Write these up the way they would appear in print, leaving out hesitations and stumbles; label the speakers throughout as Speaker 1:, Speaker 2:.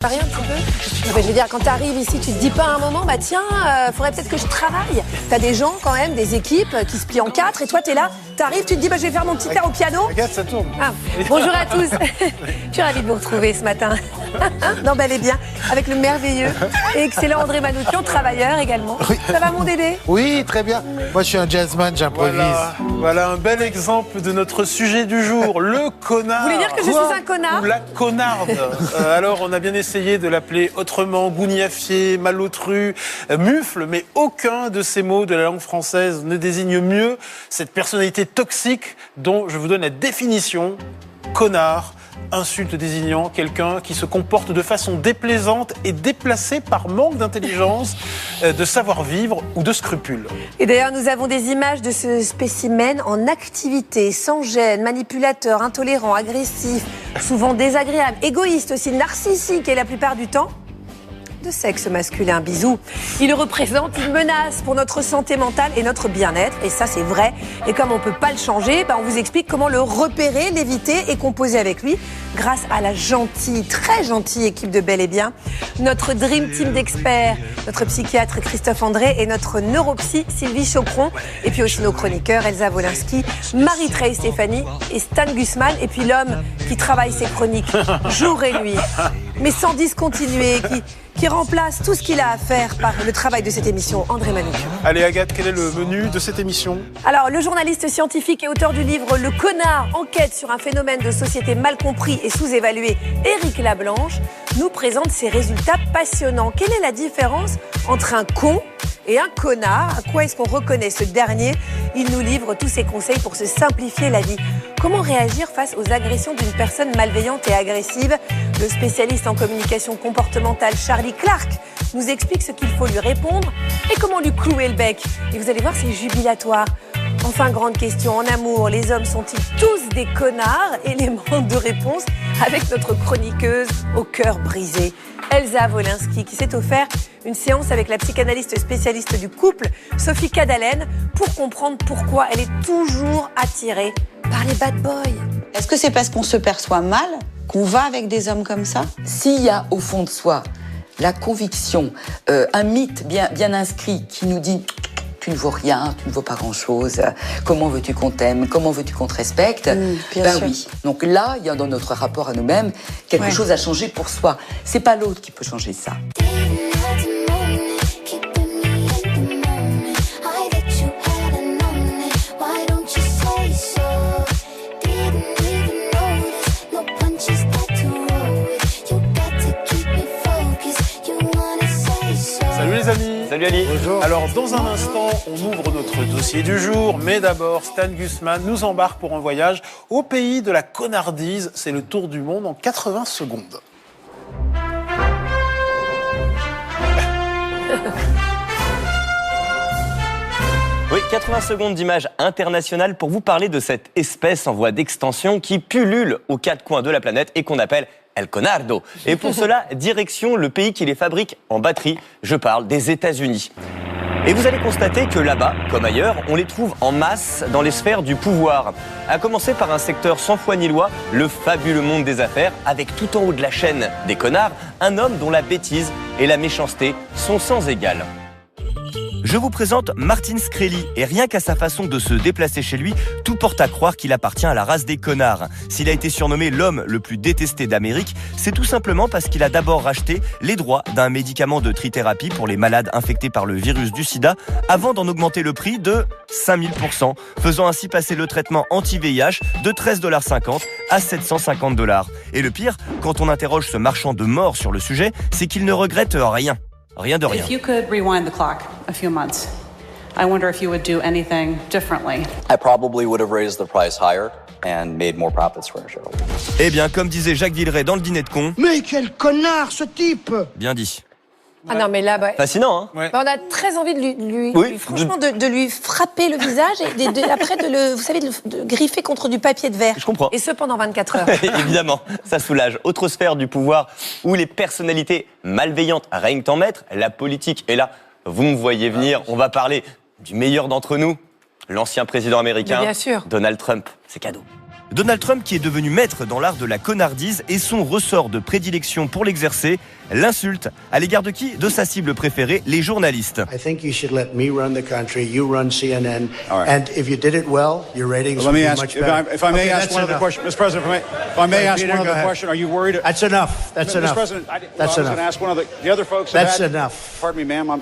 Speaker 1: Rien un petit peu. Je veux dire, quand tu arrives ici, tu te dis pas à un moment, bah tiens, faudrait peut-être que je travaille. T'as des gens quand même, des équipes qui se plient en 4 et toi t'es là, t'arrives, tu te dis bah je vais faire mon petit air au piano.
Speaker 2: Regarde, ça tourne.
Speaker 1: Ah, bonjour à tous. Je suis ravie de vous retrouver ce matin. Non, bel et bien, avec le merveilleux et excellent André Manoukian, travailleur également.
Speaker 2: Oui.
Speaker 1: Ça va mon Dédé?
Speaker 2: Oui, très bien. Moi, je suis un jazzman, j'improvise.
Speaker 3: Voilà un bel exemple de notre sujet du jour, le connard.
Speaker 1: Vous voulez dire que je suis un connard?
Speaker 3: Ou la connarde. Alors, on a bien essayé de l'appeler autrement, gougnafier, malotru, mufle, mais aucun de ces mots de la langue française ne désigne mieux cette personnalité toxique dont je vous donne la définition. Connard, insulte désignant quelqu'un qui se comporte de façon déplaisante et déplacée par manque d'intelligence, de savoir-vivre ou de scrupules.
Speaker 1: Et d'ailleurs, nous avons des images de ce spécimen en activité, sans gêne, manipulateur, intolérant, agressif, souvent désagréable, égoïste aussi, narcissique et la plupart du temps de sexe masculin. Bisous. Il représente une menace pour notre santé mentale et notre bien-être. Et ça, c'est vrai. Et comme on ne peut pas le changer, on vous explique comment le repérer, l'éviter et composer avec lui grâce à la gentille, très gentille équipe de Bel et Bien. Notre Dream Team d'experts, notre psychiatre Christophe André et notre neuropsy Sylvie Chocron. Et puis aussi nos chroniqueurs Elsa Wolinski, Marie-Trey Stéphanie et Stan Gusman. Et puis l'homme qui travaille ses chroniques jour et nuit, mais sans discontinuer, qui remplace tout ce qu'il a à faire par le travail de cette émission, André Manoukian.
Speaker 3: Allez Agathe, quel est le menu de cette émission?
Speaker 1: Alors, le journaliste scientifique et auteur du livre Le Connard, enquête sur un phénomène de société mal compris et sous-évalué, Éric Lablanche, nous présente ses résultats passionnants. Quelle est la différence entre un con et un connard? À quoi est-ce qu'on reconnaît ce dernier? Il nous livre tous ses conseils pour se simplifier la vie. Comment réagir face aux agressions d'une personne malveillante et agressive? Le spécialiste en communication comportementale Charlie Clark nous explique ce qu'il faut lui répondre et comment lui clouer le bec. Et vous allez voir, c'est jubilatoire. Enfin, grande question, en amour, les hommes sont-ils tous des connards? Élément de réponse avec notre chroniqueuse au cœur brisé, Elsa Wolinski, qui s'est offert une séance avec la psychanalyste spécialiste du couple, Sophie Cadalen, pour comprendre pourquoi elle est toujours attirée par les bad boys.
Speaker 4: Est-ce que c'est parce qu'on se perçoit mal qu'on va avec des hommes comme ça?
Speaker 5: S'il y a au fond de soi la conviction, un mythe bien inscrit qui nous dit tu ne vaux rien, tu ne vaux pas grand-chose, comment veux-tu qu'on t'aime, comment veux-tu qu'on te respecte,
Speaker 4: sûr.
Speaker 5: Oui. Donc là, il y a dans notre rapport à nous-mêmes quelque chose à changer pour soi. C'est pas l'autre qui peut changer ça.
Speaker 3: Salut les amis.
Speaker 6: Salut Ali.
Speaker 2: Bonjour.
Speaker 3: Alors dans un instant, on ouvre notre dossier du jour, mais d'abord Stan Gusman nous embarque pour un voyage au pays de la connardise. C'est le tour du monde en 80 secondes.
Speaker 6: Oui, 80 secondes d'image internationale pour vous parler de cette espèce en voie d'extinction qui pullule aux quatre coins de la planète et qu'on appelle El Conardo. Et pour cela, direction le pays qui les fabrique en batterie. Je parle des États-Unis. Et vous allez constater que là-bas, comme ailleurs, on les trouve en masse dans les sphères du pouvoir. À commencer par un secteur sans foi ni loi, le fabuleux monde des affaires, avec tout en haut de la chaîne des connards, un homme dont la bêtise et la méchanceté sont sans égal. Je vous présente Martin Shkreli, et rien qu'à sa façon de se déplacer chez lui, tout porte à croire qu'il appartient à la race des connards. S'il a été surnommé l'homme le plus détesté d'Amérique, c'est tout simplement parce qu'il a d'abord racheté les droits d'un médicament de trithérapie pour les malades infectés par le virus du sida, avant d'en augmenter le prix de 5000%, faisant ainsi passer le traitement anti-VIH de 13,50$ à 750$. Et le pire, quand on interroge ce marchand de mort sur le sujet, c'est qu'il ne regrette rien. Rien de rien.
Speaker 7: If you could rewind the clock a few months, I wonder if you would do anything differently.
Speaker 8: I probably would have raised the price higher and made more profits for our shareholders.
Speaker 6: Eh bien, comme disait Jacques Villeray dans le dîner de cons...
Speaker 2: Mais quel connard, ce type!
Speaker 6: Bien dit.
Speaker 1: Ah non, mais là,
Speaker 6: Fascinant, hein?
Speaker 3: Ouais.
Speaker 1: on a très envie de lui
Speaker 6: Oui,
Speaker 1: franchement, de lui frapper le visage et après de griffer contre du papier de verre.
Speaker 6: Je comprends.
Speaker 1: Et ce pendant 24 heures.
Speaker 6: Évidemment, ça soulage. Autre sphère du pouvoir où les personnalités malveillantes règnent en maître, la politique est là. Vous me voyez venir, on va parler du meilleur d'entre nous, l'ancien président américain,
Speaker 1: Mais bien sûr.
Speaker 6: Donald Trump. C'est cadeau. Donald Trump, qui est devenu maître dans l'art de la connardise, et son ressort de prédilection pour l'exercer, l'insulte. À l'égard de qui? De sa cible préférée, les journalistes.
Speaker 9: I think you should let me run the country, you run CNN, and if you did it well, your ratings would be much better.
Speaker 10: If I may ask one other question, Mr. President, if I may ask one other question, are you worried?
Speaker 9: That's enough. That's enough.
Speaker 10: Mr. President,
Speaker 9: that's
Speaker 10: I was going to ask one other. The other folks.
Speaker 9: That's enough.
Speaker 10: Pardon me, ma'am.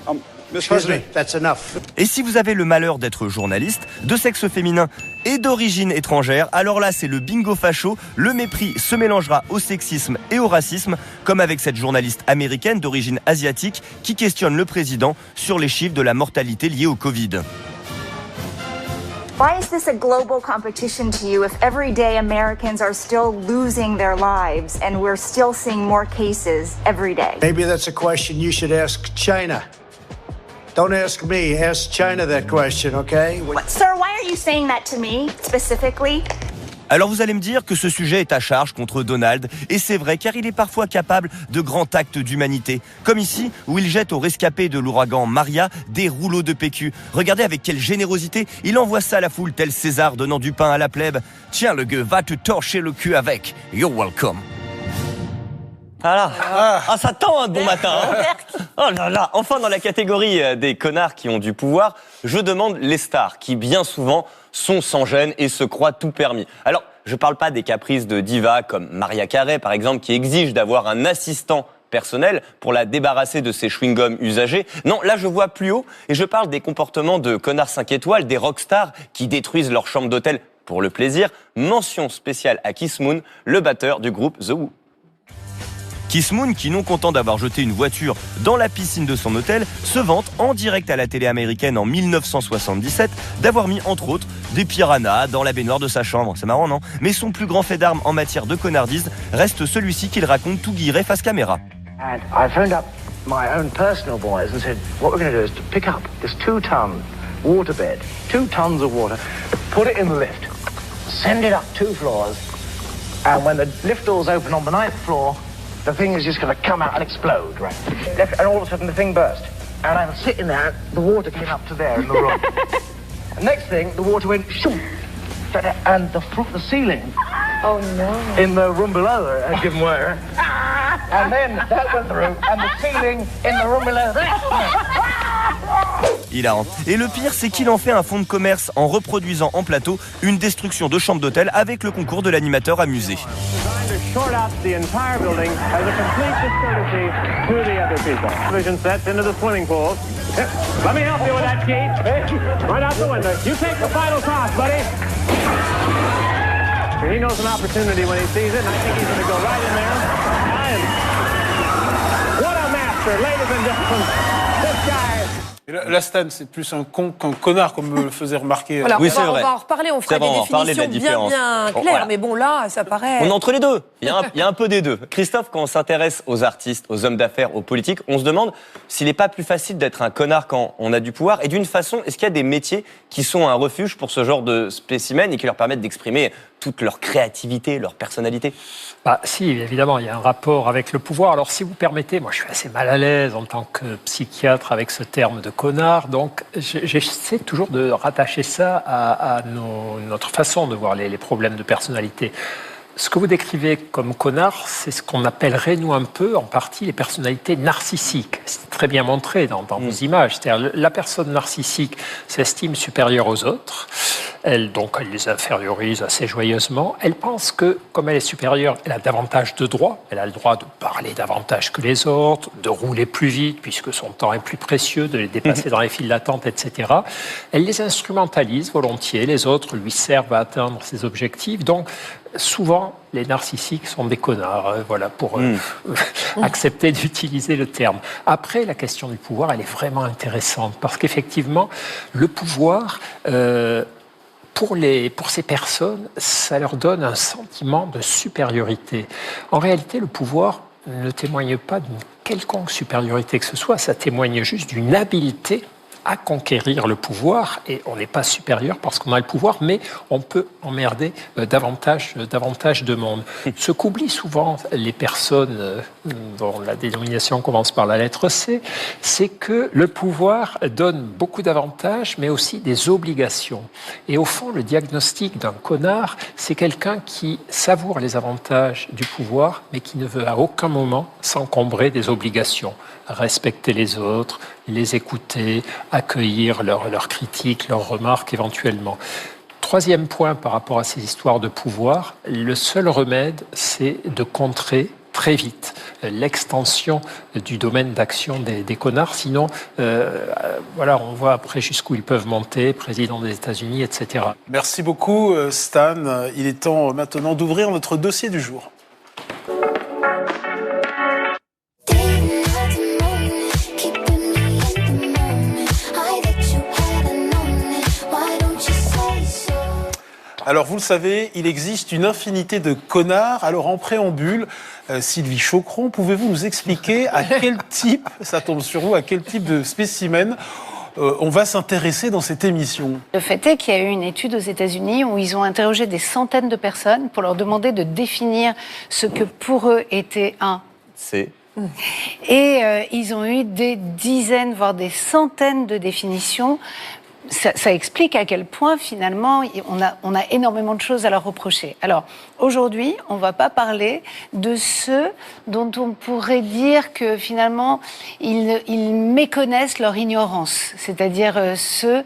Speaker 9: Excuse me, that's enough.
Speaker 6: Et si vous avez le malheur d'être journaliste, de sexe féminin et d'origine étrangère, alors là c'est le bingo facho, le mépris se mélangera au sexisme et au racisme, comme avec cette journaliste américaine d'origine asiatique qui questionne le président sur les chiffres de la mortalité liée au Covid.
Speaker 11: Why is this a global competition to you if every day Americans are still losing their lives and we're still seeing more cases every day?
Speaker 9: Maybe that's a question you should ask China. Don't ask me, ask China that question, okay?
Speaker 11: Sir, why are you saying that to me specifically?
Speaker 6: Alors vous allez me dire que ce sujet est à charge contre Donald, et c'est vrai car il est parfois capable de grands actes d'humanité, comme ici où il jette aux rescapés de l'ouragan Maria des rouleaux de PQ. Regardez avec quelle générosité il envoie ça à la foule, tel César donnant du pain à la plèbe. Tiens le gueux, va te torcher le cul avec, you're welcome. Voilà. Ah, ça tend un bon matin. Hein. Oh là là. Enfin, dans la catégorie des connards qui ont du pouvoir, je demande les stars qui, bien souvent, sont sans gêne et se croient tout permis. Alors, je parle pas des caprices de divas comme Mariah Carey, par exemple, qui exige d'avoir un assistant personnel pour la débarrasser de ses chewing-gums usagés. Non, là, je vois plus haut et je parle des comportements de connards 5 étoiles, des rockstars qui détruisent leur chambre d'hôtel pour le plaisir. Mention spéciale à Keith Moon, le batteur du groupe The Who. Keith Moon, qui non content d'avoir jeté une voiture dans la piscine de son hôtel, se vante en direct à la télé américaine en 1977 d'avoir mis entre autres des piranhas dans la baignoire de sa chambre. C'est marrant, non? Mais son plus grand fait d'armes en matière de connardise reste celui-ci qu'il raconte tout guilleret face caméra.
Speaker 12: And I phoned up my own personal boys and said, what we're going to do is to pick up this 2-ton waterbed, 2 tons of water, put it in the lift, send it up 2 floors, and when the lift doors open on the 9th floor, the thing is just going to come out and explode, right? And all of a sudden the thing burst. And I was sitting there, the water came up to there in the room. And next thing, the water went shoom, and the ceiling in the room below had given way. And then that went through, and the ceiling in the room below
Speaker 6: Hilarant. Et le pire, c'est qu'il en fait un fonds de commerce en reproduisant en plateau une destruction de chambre d'hôtel avec le concours de l'animateur amusé.
Speaker 13: Short out the entire building as a complete discourtesy to the other people. Television sets into the swimming pool. Let me help you with that, Keith. Right out the window. You take the final toss, buddy. He knows an opportunity when he sees it, and I think he's going to go right in there. What a master, ladies and gentlemen. This guy.
Speaker 3: Là, Stan, c'est plus un con qu'un connard, comme me le faisait remarquer.
Speaker 1: Alors,
Speaker 6: oui,
Speaker 1: on va en reparler, on fera des définitions bien claires,
Speaker 6: voilà.
Speaker 1: Mais bon, là, ça paraît...
Speaker 6: On est entre les deux, il y a un peu des deux. Christophe, quand on s'intéresse aux artistes, aux hommes d'affaires, aux politiques, on se demande s'il n'est pas plus facile d'être un connard quand on a du pouvoir. Et d'une façon, est-ce qu'il y a des métiers qui sont un refuge pour ce genre de spécimens et qui leur permettent d'exprimer toute leur créativité, leur personnalité?
Speaker 14: Si, évidemment, il y a un rapport avec le pouvoir. Alors, si vous permettez, moi, je suis assez mal à l'aise en tant que psychiatre avec ce terme de connard. Donc, j'essaie toujours de rattacher ça à notre façon de voir les problèmes de personnalité. Ce que vous décrivez comme connard, c'est ce qu'on appellerait, nous, un peu, en partie, les personnalités narcissiques. C'est très bien montré dans vos images. C'est-à-dire, la personne narcissique s'estime supérieure aux autres. Elle les infériorise assez joyeusement. Elle pense que, comme elle est supérieure, elle a davantage de droits. Elle a le droit de parler davantage que les autres, de rouler plus vite, puisque son temps est plus précieux, de les dépasser dans les files d'attente, etc. Elle les instrumentalise volontiers. Les autres lui servent à atteindre ses objectifs. Donc, souvent, les narcissiques sont des connards, voilà, pour accepter d'utiliser le terme. Après, la question du pouvoir, elle est vraiment intéressante, parce qu'effectivement, le pouvoir... Pour ces personnes, ça leur donne un sentiment de supériorité. En réalité, le pouvoir ne témoigne pas d'une quelconque supériorité que ce soit, ça témoigne juste d'une habileté à conquérir le pouvoir, et on n'est pas supérieur parce qu'on a le pouvoir, mais on peut emmerder davantage de monde. Ce qu'oublient souvent les personnes dont la dénomination commence par la lettre C, c'est que le pouvoir donne beaucoup d'avantages, mais aussi des obligations. Et au fond, le diagnostic d'un connard, c'est quelqu'un qui savoure les avantages du pouvoir, mais qui ne veut à aucun moment s'encombrer des obligations. Respecter les autres, les écouter, accueillir leurs critiques, leurs remarques éventuellement. Troisième point par rapport à ces histoires de pouvoir, le seul remède, c'est de contrer très vite l'extension du domaine d'action des connards. Sinon, on voit après jusqu'où ils peuvent monter, président des États-Unis, etc.
Speaker 3: Merci beaucoup, Stan. Il est temps maintenant d'ouvrir notre dossier du jour. Alors, vous le savez, il existe une infinité de connards. Alors, en préambule, Sylvie Chaucron, pouvez-vous nous expliquer à quel type, ça tombe sur vous, à quel type de spécimen on va s'intéresser dans cette émission?
Speaker 15: Le fait est qu'il y a eu une étude aux États-Unis où ils ont interrogé des centaines de personnes pour leur demander de définir ce que pour eux était un
Speaker 6: C.
Speaker 15: Et ils ont eu des dizaines, voire des centaines de définitions. Ça explique à quel point, finalement, on a énormément de choses à leur reprocher. Alors, aujourd'hui, on ne va pas parler de ceux dont on pourrait dire que, finalement, ils méconnaissent leur ignorance. C'est-à-dire ceux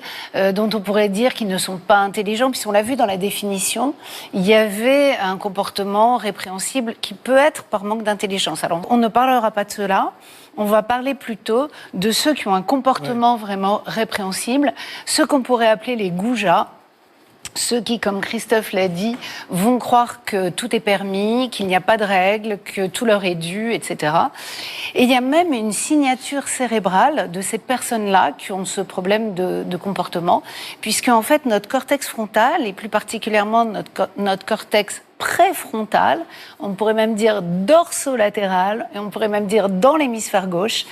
Speaker 15: dont on pourrait dire qu'ils ne sont pas intelligents. Puisqu'on l'a vu dans la définition, il y avait un comportement répréhensible qui peut être par manque d'intelligence. Alors, on ne parlera pas de cela. On va parler plutôt de ceux qui ont un comportement vraiment répréhensible, ceux qu'on pourrait appeler les goujats, ceux qui, comme Christophe l'a dit, vont croire que tout est permis, qu'il n'y a pas de règles, que tout leur est dû, etc. Et il y a même une signature cérébrale de ces personnes-là qui ont ce problème de comportement, puisque en fait notre cortex frontal, et plus particulièrement notre cortex préfrontal, on pourrait même dire dorsolatéral, et on pourrait même dire dans l'hémisphère gauche,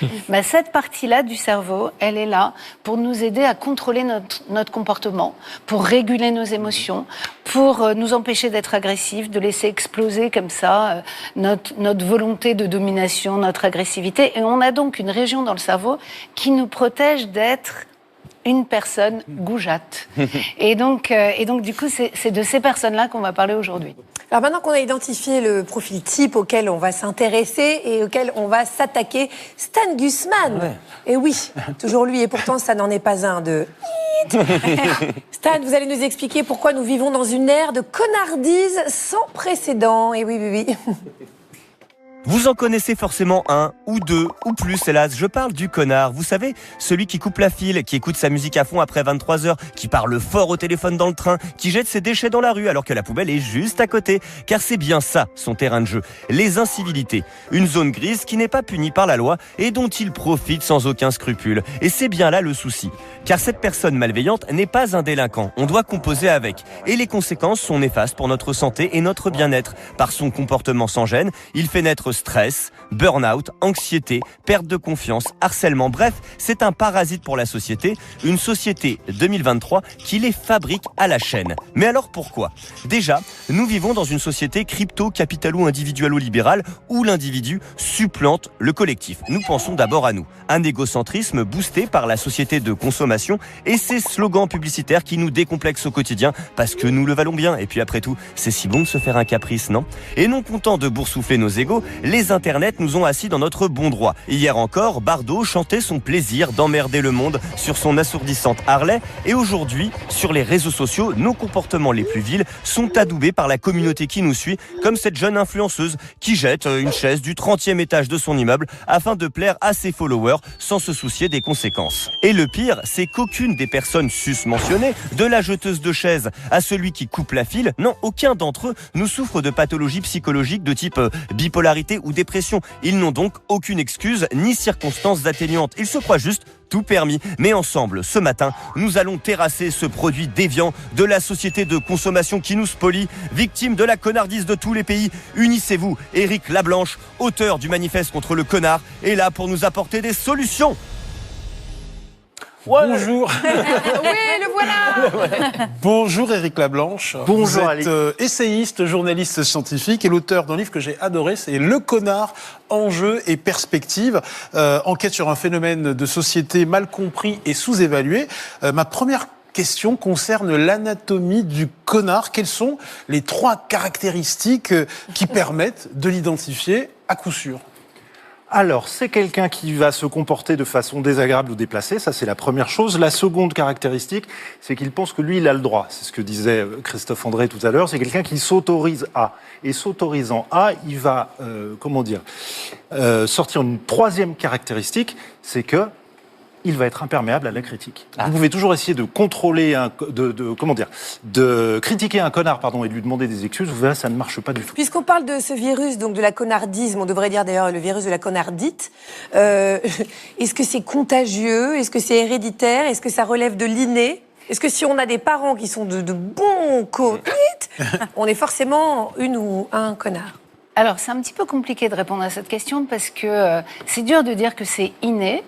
Speaker 15: cette partie-là du cerveau, elle est là pour nous aider à contrôler notre comportement, pour réguler nos émotions, pour nous empêcher d'être agressifs, de laisser exploser comme ça notre volonté de domination, notre agressivité. Et on a donc une région dans le cerveau qui nous protège d'être une personne goujate. Et donc, du coup, c'est de ces personnes-là qu'on va parler aujourd'hui.
Speaker 1: Alors maintenant qu'on a identifié le profil type auquel on va s'intéresser et auquel on va s'attaquer, Stan Gusman. Ouais. Et oui, toujours lui, et pourtant ça n'en est pas un de... Stan, vous allez nous expliquer pourquoi nous vivons dans une ère de connardise sans précédent. Et oui.
Speaker 6: Vous en connaissez forcément un, ou deux, ou plus, hélas. Je parle du connard. Vous savez, celui qui coupe la file, qui écoute sa musique à fond après 23h, qui parle fort au téléphone dans le train, qui jette ses déchets dans la rue alors que la poubelle est juste à côté. Car c'est bien ça, son terrain de jeu. Les incivilités. Une zone grise qui n'est pas punie par la loi et dont il profite sans aucun scrupule. Et c'est bien là le souci. Car cette personne malveillante n'est pas un délinquant. On doit composer avec. Et les conséquences sont néfastes pour notre santé et notre bien-être. Par son comportement sans gêne, il fait naître stress, burn-out, anxiété, perte de confiance, harcèlement. Bref, c'est un parasite pour la société. Une société 2023 qui les fabrique à la chaîne. Mais alors pourquoi ? Déjà, nous vivons dans une société crypto-capitalo-individualo-libérale où l'individu supplante le collectif. Nous pensons d'abord à nous. Un égocentrisme boosté par la société de consommation et ces slogans publicitaires qui nous décomplexent au quotidien parce que nous le valons bien. Et puis après tout, c'est si bon de se faire un caprice, non ? Et non content de boursoufler nos égos, les internets nous ont assis dans notre bon droit. Hier encore, Bardot chantait son plaisir d'emmerder le monde sur son assourdissante Harley. Et aujourd'hui, sur les réseaux sociaux, nos comportements les plus vils sont adoubés par la communauté qui nous suit, comme cette jeune influenceuse qui jette une chaise du 30e étage de son immeuble afin de plaire à ses followers sans se soucier des conséquences. Et le pire, c'est qu'aucune des personnes sus-mentionnées, de la jeteuse de chaises à celui qui coupe la file, non, aucun d'entre eux ne souffre de pathologies psychologiques de type bipolarité ou dépression. Ils n'ont donc aucune excuse ni circonstances atténuantes. Ils se croient juste tout permis. Mais ensemble, ce matin, nous allons terrasser ce produit déviant de la société de consommation qui nous spolie, victime de la connardise de tous les pays. Unissez-vous. Éric Lablanche, auteur du manifeste contre le connard, est là pour nous apporter des solutions.
Speaker 3: Bonjour.
Speaker 15: Oui, le voilà.
Speaker 3: Bonjour Éric Lablanche.
Speaker 16: Bonjour,
Speaker 3: Vous êtes essayiste, journaliste scientifique et l'auteur d'un livre que j'ai adoré, c'est Le Connard, enjeux et perspectives. Enquête sur un phénomène de société mal compris et sous-évalué. Ma première question concerne l'anatomie du connard. Quelles sont les 3 caractéristiques qui permettent de l'identifier à coup sûr ?
Speaker 16: Alors, c'est quelqu'un qui va se comporter de façon désagréable ou déplacée, ça c'est la première chose. La seconde caractéristique, c'est qu'il pense que lui, il a le droit. C'est ce que disait Christophe André tout à l'heure, c'est quelqu'un qui s'autorise à. Et s'autorisant à, il va, sortir une 3e caractéristique, c'est que il va être imperméable à la critique. Vous pouvez toujours essayer de contrôler, de critiquer un connard, et de lui demander des excuses. Vous verrez, ça ne marche pas du tout.
Speaker 1: Puisqu'on parle de ce virus, donc de la connardisme, on devrait dire d'ailleurs le virus de la connardite, est-ce que c'est contagieux ? Est-ce que c'est héréditaire ? Est-ce que ça relève de l'inné ? Est-ce que si on a des parents qui sont de bons comites, on est forcément une ou un connard ?
Speaker 15: Alors, c'est un petit peu compliqué de répondre à cette question parce que c'est dur de dire que c'est inné.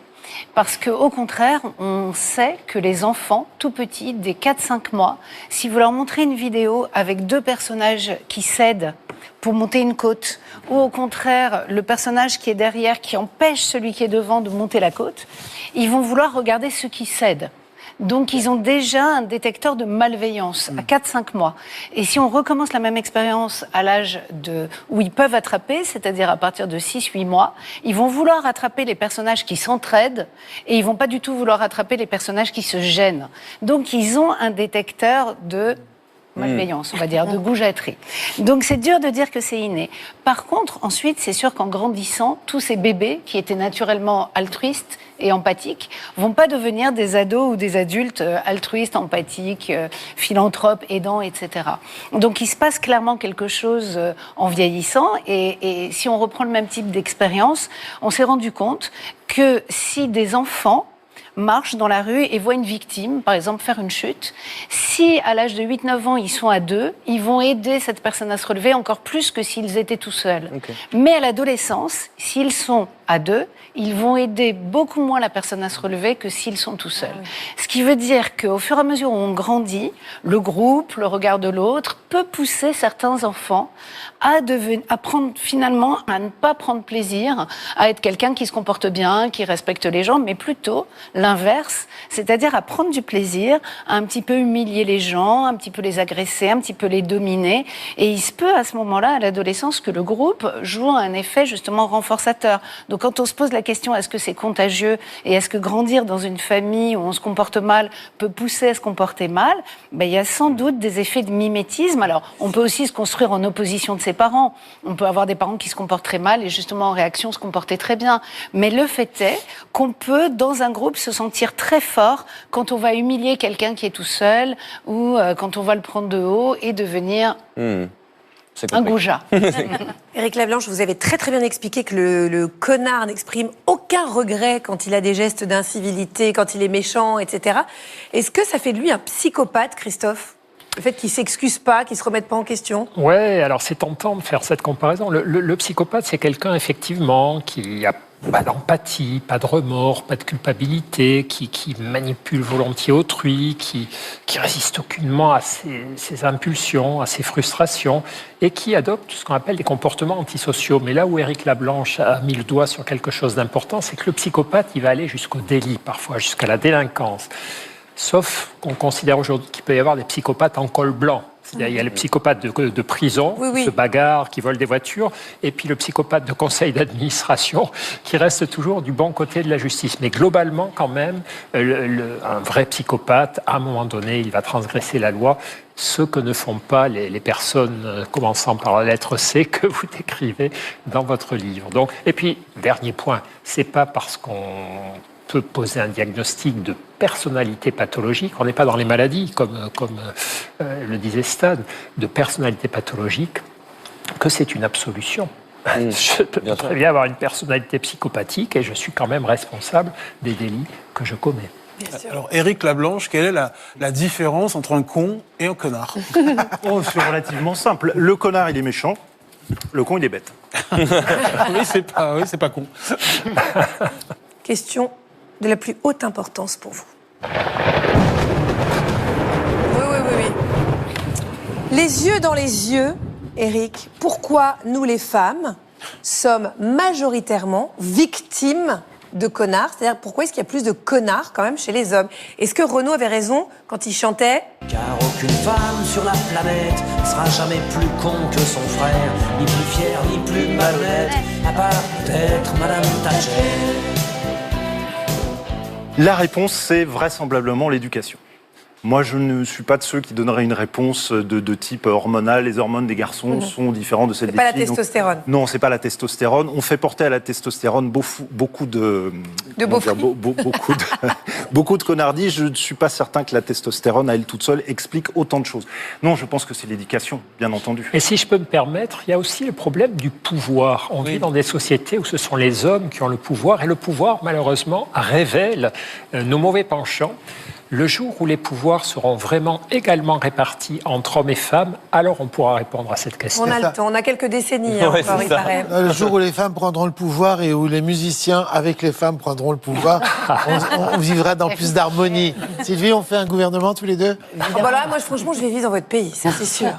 Speaker 15: Parce qu'au contraire, on sait que les enfants, tout petits, dès 4-5 mois, si vous leur montrez une vidéo avec 2 personnages qui cèdent pour monter une côte, ou au contraire, le personnage qui est derrière, qui empêche celui qui est devant de monter la côte, ils vont vouloir regarder ceux qui cèdent. Donc, ils ont déjà un détecteur de malveillance à 4-5 mois. Et si on recommence la même expérience à l'âge où ils peuvent attraper, c'est-à-dire à partir de 6-8 mois, ils vont vouloir attraper les personnages qui s'entraident et ils vont pas du tout vouloir attraper les personnages qui se gênent. Donc, ils ont un détecteur de malveillance, on va dire, de goujaterie. Donc c'est dur de dire que c'est inné. Par contre, ensuite, c'est sûr qu'en grandissant, tous ces bébés qui étaient naturellement altruistes et empathiques vont pas devenir des ados ou des adultes altruistes, empathiques, philanthropes, aidants, etc. Donc il se passe clairement quelque chose en vieillissant et si on reprend le même type d'expérience, on s'est rendu compte que si des enfants marchent dans la rue et voient une victime, par exemple, faire une chute. Si, à l'âge de 8-9 ans, ils sont à 2, ils vont aider cette personne à se relever encore plus que s'ils étaient tout seuls. Okay. Mais à l'adolescence, s'ils sont à 2, ils vont aider beaucoup moins la personne à se relever que s'ils sont tout seuls. Ce qui veut dire qu'au fur et à mesure où on grandit, le groupe, le regard de l'autre, peut pousser certains enfants à prendre finalement, à ne pas prendre plaisir, à être quelqu'un qui se comporte bien, qui respecte les gens, mais plutôt l'inverse, c'est-à-dire à prendre du plaisir, à un petit peu humilier les gens, un petit peu les agresser, un petit peu les dominer. Et il se peut à ce moment-là, à l'adolescence, que le groupe joue un effet justement renforçateur. Donc quand on se pose la question, est-ce que c'est contagieux et est-ce que grandir dans une famille où on se comporte mal peut pousser à se comporter mal, il y a sans doute des effets de mimétisme. Alors, on peut aussi se construire en opposition de ses parents. On peut avoir des parents qui se comportent très mal et justement en réaction se comporter très bien. Mais le fait est qu'on peut, dans un groupe, se sentir très fort quand on va humilier quelqu'un qui est tout seul ou quand on va le prendre de haut et devenir un goujat.
Speaker 1: Éric Lablanche, vous avez très très bien expliqué que le connard n'exprime aucun regret quand il a des gestes d'incivilité, quand il est méchant, etc. Est-ce que ça fait de lui un psychopathe, Christophe ? Le fait qu'il ne s'excuse pas, qu'il ne se remette pas en question ?
Speaker 14: Ouais, alors c'est tentant de faire cette comparaison. Le psychopathe, c'est quelqu'un, effectivement, qui a pas d'empathie, pas de remords, pas de culpabilité, qui manipule volontiers autrui, qui résiste aucunement à ses impulsions, à ses frustrations, et qui adopte ce qu'on appelle des comportements antisociaux. Mais là où Éric Lablanche a mis le doigt sur quelque chose d'important, c'est que le psychopathe, il va aller jusqu'au délit, parfois, jusqu'à la délinquance. Sauf qu'on considère aujourd'hui qu'il peut y avoir des psychopathes en col blanc. C'est-à-dire, il y a le psychopathe de prison, qui se bagarre, qui vole des voitures, et puis le psychopathe de conseil d'administration, qui reste toujours du bon côté de la justice. Mais globalement, quand même, un vrai psychopathe, à un moment donné, il va transgresser la loi, ce que ne font pas les personnes commençant par la lettre C que vous décrivez dans votre livre. Donc, et puis, dernier point, c'est pas parce qu'on peut poser un diagnostic de personnalité pathologique. On n'est pas dans les maladies, comme le disait Stade, de personnalité pathologique, que c'est une absolution. Je peux très bien avoir une personnalité psychopathique et je suis quand même responsable des délits que je commets.
Speaker 3: Alors, Éric Lablanche, quelle est la différence entre un con et un connard ?
Speaker 16: C'est relativement simple. Le connard, il est méchant. Le con, il est bête.
Speaker 3: Oui, c'est pas con.
Speaker 1: Question de la plus haute importance pour vous. Oui. Les yeux dans les yeux, Éric, pourquoi nous les femmes sommes majoritairement victimes de connards? C'est-à-dire pourquoi est-ce qu'il y a plus de connards quand même chez les hommes? Est-ce que Renaud avait raison quand il chantait «
Speaker 17: Car aucune femme sur la planète sera jamais plus con que son frère, ni plus fière, ni plus malhonnête, à part peut-être Madame Thatcher ».
Speaker 16: La réponse, c'est vraisemblablement l'éducation. Moi, je ne suis pas de ceux qui donneraient une réponse de type hormonal. Les hormones des garçons sont différentes de celles des filles.
Speaker 1: C'est pas la testostérone.
Speaker 16: Non, c'est pas la testostérone. On fait porter à la testostérone beaucoup de connardises. Je ne suis pas certain que la testostérone, à elle toute seule, explique autant de choses. Non, je pense que c'est l'éducation, bien entendu.
Speaker 14: Et si je peux me permettre, il y a aussi le problème du pouvoir. On vit dans des sociétés où ce sont les hommes qui ont le pouvoir, et le pouvoir, malheureusement, révèle nos mauvais penchants. Le jour où les pouvoirs seront vraiment également répartis entre hommes et femmes, alors on pourra répondre à cette question.
Speaker 1: On a le temps, on a quelques décennies encore, il paraît.
Speaker 2: Le jour où les femmes prendront le pouvoir et où les musiciens avec les femmes prendront le pouvoir, on vivra dans plus d'harmonie. Sylvie, on fait un gouvernement tous les deux?
Speaker 1: Moi, franchement, je vais vivre dans votre pays, ça c'est sûr.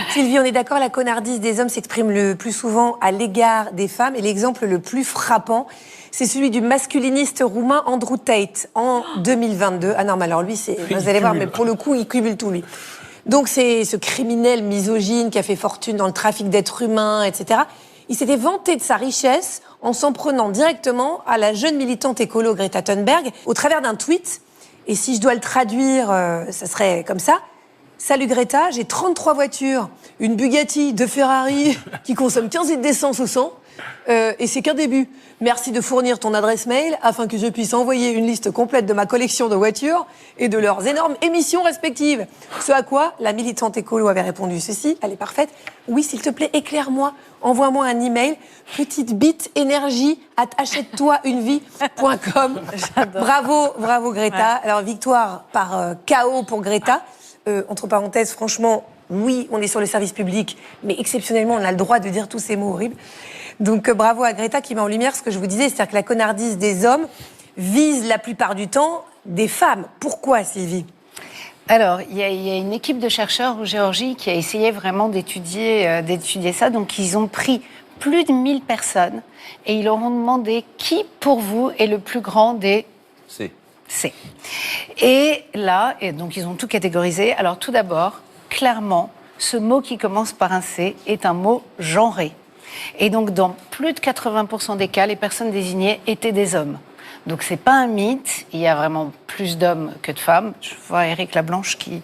Speaker 1: Sylvie, on est d'accord, la connardise des hommes s'exprime le plus souvent à l'égard des femmes, et l'exemple le plus frappant, c'est celui du masculiniste roumain Andrew Tate en 2022. Ah non, mais alors lui, vous allez voir, mais pour le coup, il cumule tout, lui. Donc c'est ce criminel misogyne qui a fait fortune dans le trafic d'êtres humains, etc. Il s'était vanté de sa richesse en s'en prenant directement à la jeune militante écolo Greta Thunberg au travers d'un tweet. Et si je dois le traduire, ça serait comme ça. Salut Greta, j'ai 33 voitures, une Bugatti, 2 Ferrari qui consomment 15 litres d'essence au 100. Et c'est qu'un début. Merci de fournir ton adresse mail afin que je puisse envoyer une liste complète de ma collection de voitures et de leurs énormes émissions respectives. Ce à quoi la militante écolo avait répondu ceci, elle est parfaite. Oui, s'il te plaît, éclaire-moi, envoie-moi un email, petitebiteénergie@achète-toi-une-vie.com. Bravo Greta. Ouais. Alors victoire par KO pour Greta. Entre parenthèses, franchement, oui, on est sur le service public, mais exceptionnellement, on a le droit de dire tous ces mots horribles. Donc bravo à Greta qui met en lumière ce que je vous disais, c'est-à-dire que la connardise des hommes vise la plupart du temps des femmes. Pourquoi, Sylvie ?
Speaker 15: Alors, il y a une équipe de chercheurs en Géorgie qui a essayé vraiment d'étudier ça. Donc, ils ont pris plus de 1000 personnes et ils leur ont demandé qui, pour vous, est le plus grand des... C. Et là, donc ils ont tout catégorisé. Alors, tout d'abord, clairement, ce mot qui commence par un C est un mot genré. Et donc, dans plus de 80% des cas, les personnes désignées étaient des hommes. Donc, c'est pas un mythe. Il y a vraiment plus d'hommes que de femmes. Je vois Éric Lablanche qui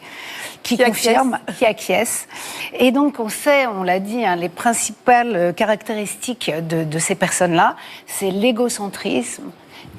Speaker 15: confirme, qui acquiesce. Et donc, on sait, on l'a dit, les principales caractéristiques de ces personnes-là, c'est l'égocentrisme,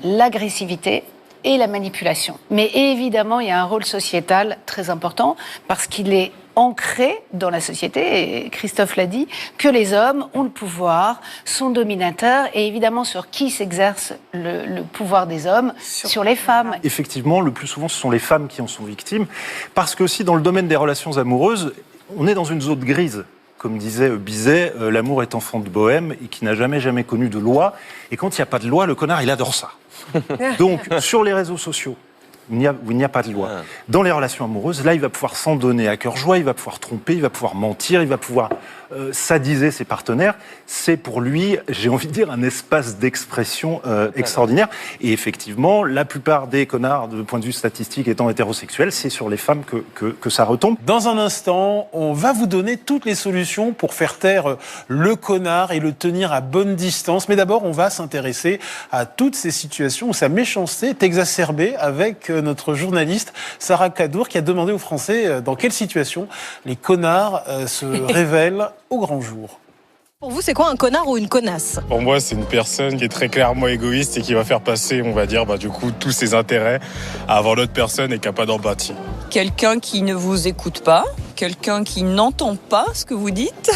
Speaker 15: l'agressivité et la manipulation. Mais évidemment, il y a un rôle sociétal très important parce qu'il est ancré dans la société, et Christophe l'a dit, que les hommes ont le pouvoir, sont dominateurs, et évidemment sur qui s'exerce le pouvoir des hommes, sur les femmes.
Speaker 16: Effectivement, le plus souvent, ce sont les femmes qui en sont victimes, parce que aussi dans le domaine des relations amoureuses, on est dans une zone grise. Comme disait Bizet, l'amour est enfant de bohème et qui n'a jamais connu de loi. Et quand il n'y a pas de loi, le connard, il adore ça. Donc, sur les réseaux sociaux, où il n'y a pas de loi. Dans les relations amoureuses, là, il va pouvoir s'en donner à cœur joie, il va pouvoir tromper, il va pouvoir mentir, il va pouvoir sadiser ses partenaires. C'est pour lui, j'ai envie de dire, un espace d'expression extraordinaire. Et effectivement, la plupart des connards, de point de vue statistique, étant hétérosexuels, c'est sur les femmes que ça retombe.
Speaker 3: Dans un instant, on va vous donner toutes les solutions pour faire taire le connard et le tenir à bonne distance. Mais d'abord, on va s'intéresser à toutes ces situations où sa méchanceté est exacerbée avec notre journaliste Sarah Kadour qui a demandé aux Français dans quelle situation les connards se révèlent au grand jour.
Speaker 18: Pour vous, c'est quoi un connard ou une connasse ?
Speaker 19: Pour moi, c'est une personne qui est très clairement égoïste et qui va faire passer, on va dire, du coup, tous ses intérêts avant l'autre personne et qui n'a pas d'empathie.
Speaker 20: Quelqu'un qui ne vous écoute pas, quelqu'un qui n'entend pas ce que vous dites.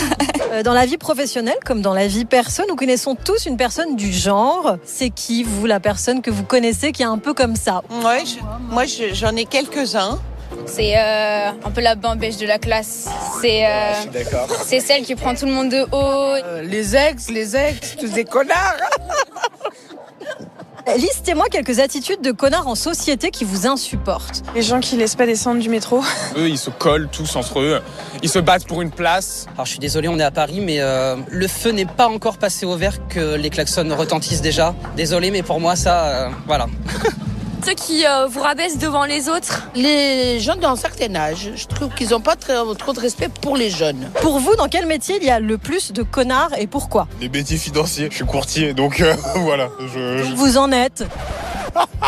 Speaker 18: Dans la vie professionnelle, comme dans la vie perso, nous connaissons tous une personne du genre. C'est qui, vous, la personne que vous connaissez qui est un peu comme ça ?
Speaker 21: Ouais, moi, j'en ai quelques-uns.
Speaker 22: C'est un peu la bambèche de la classe. C'est celle qui prend tout le monde de haut.
Speaker 21: Les ex, tous des connards.
Speaker 18: Listez-moi quelques attitudes de connards en société qui vous insupportent.
Speaker 4: Les gens qui laissent pas descendre du métro.
Speaker 5: Eux, ils se collent tous entre eux. Ils se battent pour une place.
Speaker 23: Alors je suis désolé, on est à Paris, mais le feu n'est pas encore passé au vert que les klaxons retentissent déjà. Désolé, mais pour moi, ça, voilà.
Speaker 22: Ceux qui vous rabaissent devant les autres.
Speaker 24: Les gens d'un certain âge, je trouve qu'ils n'ont pas trop de respect pour les jeunes.
Speaker 18: Pour vous, dans quel métier il y a le plus de connards et pourquoi?
Speaker 19: Les métiers financiers. Je suis courtier, donc voilà.
Speaker 18: Vous en êtes?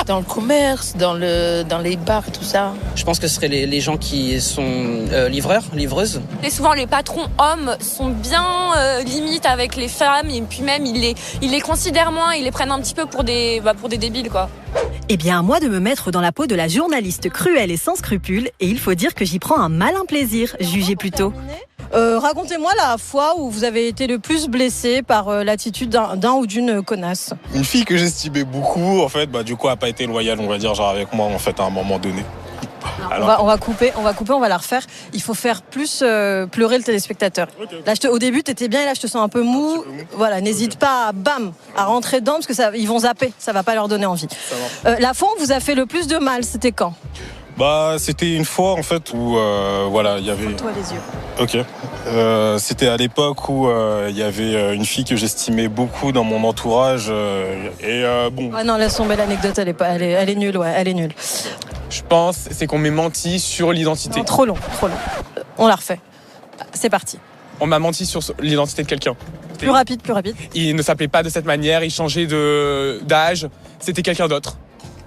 Speaker 24: Dans le commerce, dans les bars, tout ça.
Speaker 23: Je pense que ce seraient les gens qui sont livreurs, livreuses.
Speaker 22: Et souvent, les patrons hommes sont bien limites avec les femmes et puis même ils les considèrent moins, ils les prennent un petit peu pour des débiles, quoi.
Speaker 25: Eh bien, à moi de me mettre dans la peau de la journaliste cruelle et sans scrupules, et il faut dire que j'y prends un malin plaisir, jugez plutôt.
Speaker 18: Racontez-moi la fois où vous avez été le plus blessé par l'attitude d'un ou d'une connasse.
Speaker 19: Une fille que j'estimais beaucoup, en fait, du coup, a pas été loyale, on va dire, genre avec moi, en fait, à un moment donné.
Speaker 18: Alors... On va couper, on va la refaire. Il faut faire plus pleurer le téléspectateur. Okay. Là, au début, t'étais bien, et là, je te sens un peu mou. Voilà, n'hésite pas à rentrer dedans, parce que ils vont zapper, ça va pas leur donner envie. La fois où on vous a fait le plus de mal, c'était quand?
Speaker 19: C'était une fois, en fait, où, il y avait...
Speaker 18: Toi les yeux.
Speaker 19: Ok. C'était à l'époque où il y avait une fille que j'estimais beaucoup dans mon entourage.
Speaker 18: Ah non, laisse tomber l'anecdote, elle est nulle, ouais, elle est nulle.
Speaker 5: Je pense, c'est qu'on m'ait menti sur l'identité.
Speaker 18: Non, trop long. On la refait. C'est parti.
Speaker 5: On m'a menti sur l'identité de quelqu'un.
Speaker 18: Plus rapide.
Speaker 5: Il ne s'appelait pas de cette manière, il changeait d'âge, c'était quelqu'un d'autre.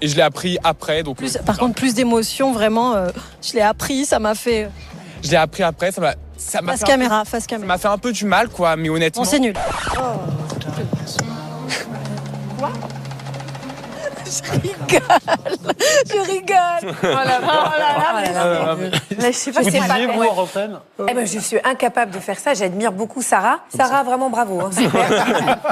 Speaker 5: Et je l'ai appris après. Donc
Speaker 18: par contre, plus d'émotion, vraiment. Je l'ai appris, ça m'a fait...
Speaker 5: Je l'ai appris après, ça m'a
Speaker 18: face caméra.
Speaker 5: Ça m'a fait un peu du mal, quoi, mais honnêtement...
Speaker 18: Bon, c'est nul. Quoi? Je rigole. Oh là. Je sais pas, c'est pas
Speaker 16: vous en antenne.
Speaker 1: Je suis incapable de faire ça. J'admire beaucoup Sarah. Sarah, vraiment bravo.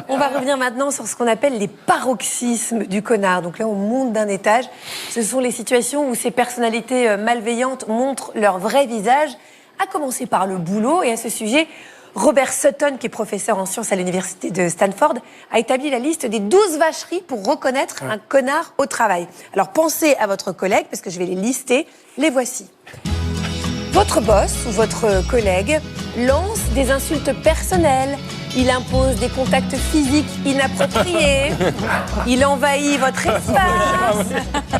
Speaker 1: On va revenir maintenant sur ce qu'on appelle les paroxysmes du connard. Donc là, on monte d'un étage. Ce sont les situations où ces personnalités malveillantes montrent leur vrai visage, à commencer par le boulot. Et à ce sujet, Robert Sutton, qui est professeur en sciences à l'université de Stanford, a établi la liste des 12 vacheries pour reconnaître un connard au travail. Alors pensez à votre collègue, parce que je vais les lister. Les voici. Votre boss ou votre collègue lance des insultes personnelles. Il impose des contacts physiques inappropriés. Il envahit votre espace.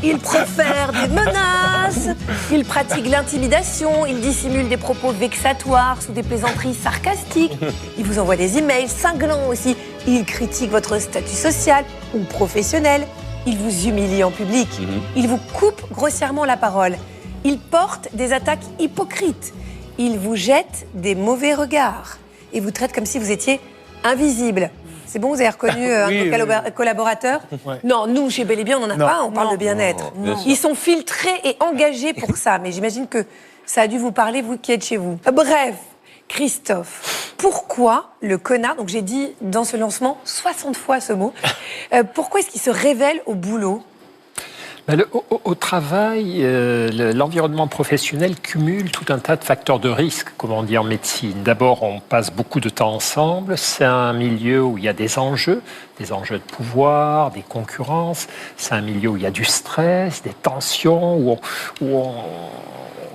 Speaker 1: Il profère des menaces. Il pratique l'intimidation. Il dissimule des propos vexatoires sous des plaisanteries sarcastiques. Il vous envoie des emails cinglants aussi. Il critique votre statut social ou professionnel. Il vous humilie en public. Il vous coupe grossièrement la parole. Il porte des attaques hypocrites. Il vous jette des mauvais regards et vous traite comme si vous étiez invisible. C'est bon, vous avez reconnu un collaborateur? Non, nous, chez Bel et Bien, on n'en a pas, on parle de bien-être. Ils sont filtrés et engagés pour ça, mais j'imagine que ça a dû vous parler, vous qui êtes chez vous. Bref, Christophe, pourquoi le connard, donc j'ai dit dans ce lancement 60 fois ce mot, pourquoi est-ce qu'il se révèle au boulot?
Speaker 14: Au travail, l'environnement professionnel cumule tout un tas de facteurs de risque, comme on dit en médecine. D'abord, on passe beaucoup de temps ensemble. C'est un milieu où il y a des enjeux de pouvoir, des concurrences. C'est un milieu où il y a du stress, des tensions, où on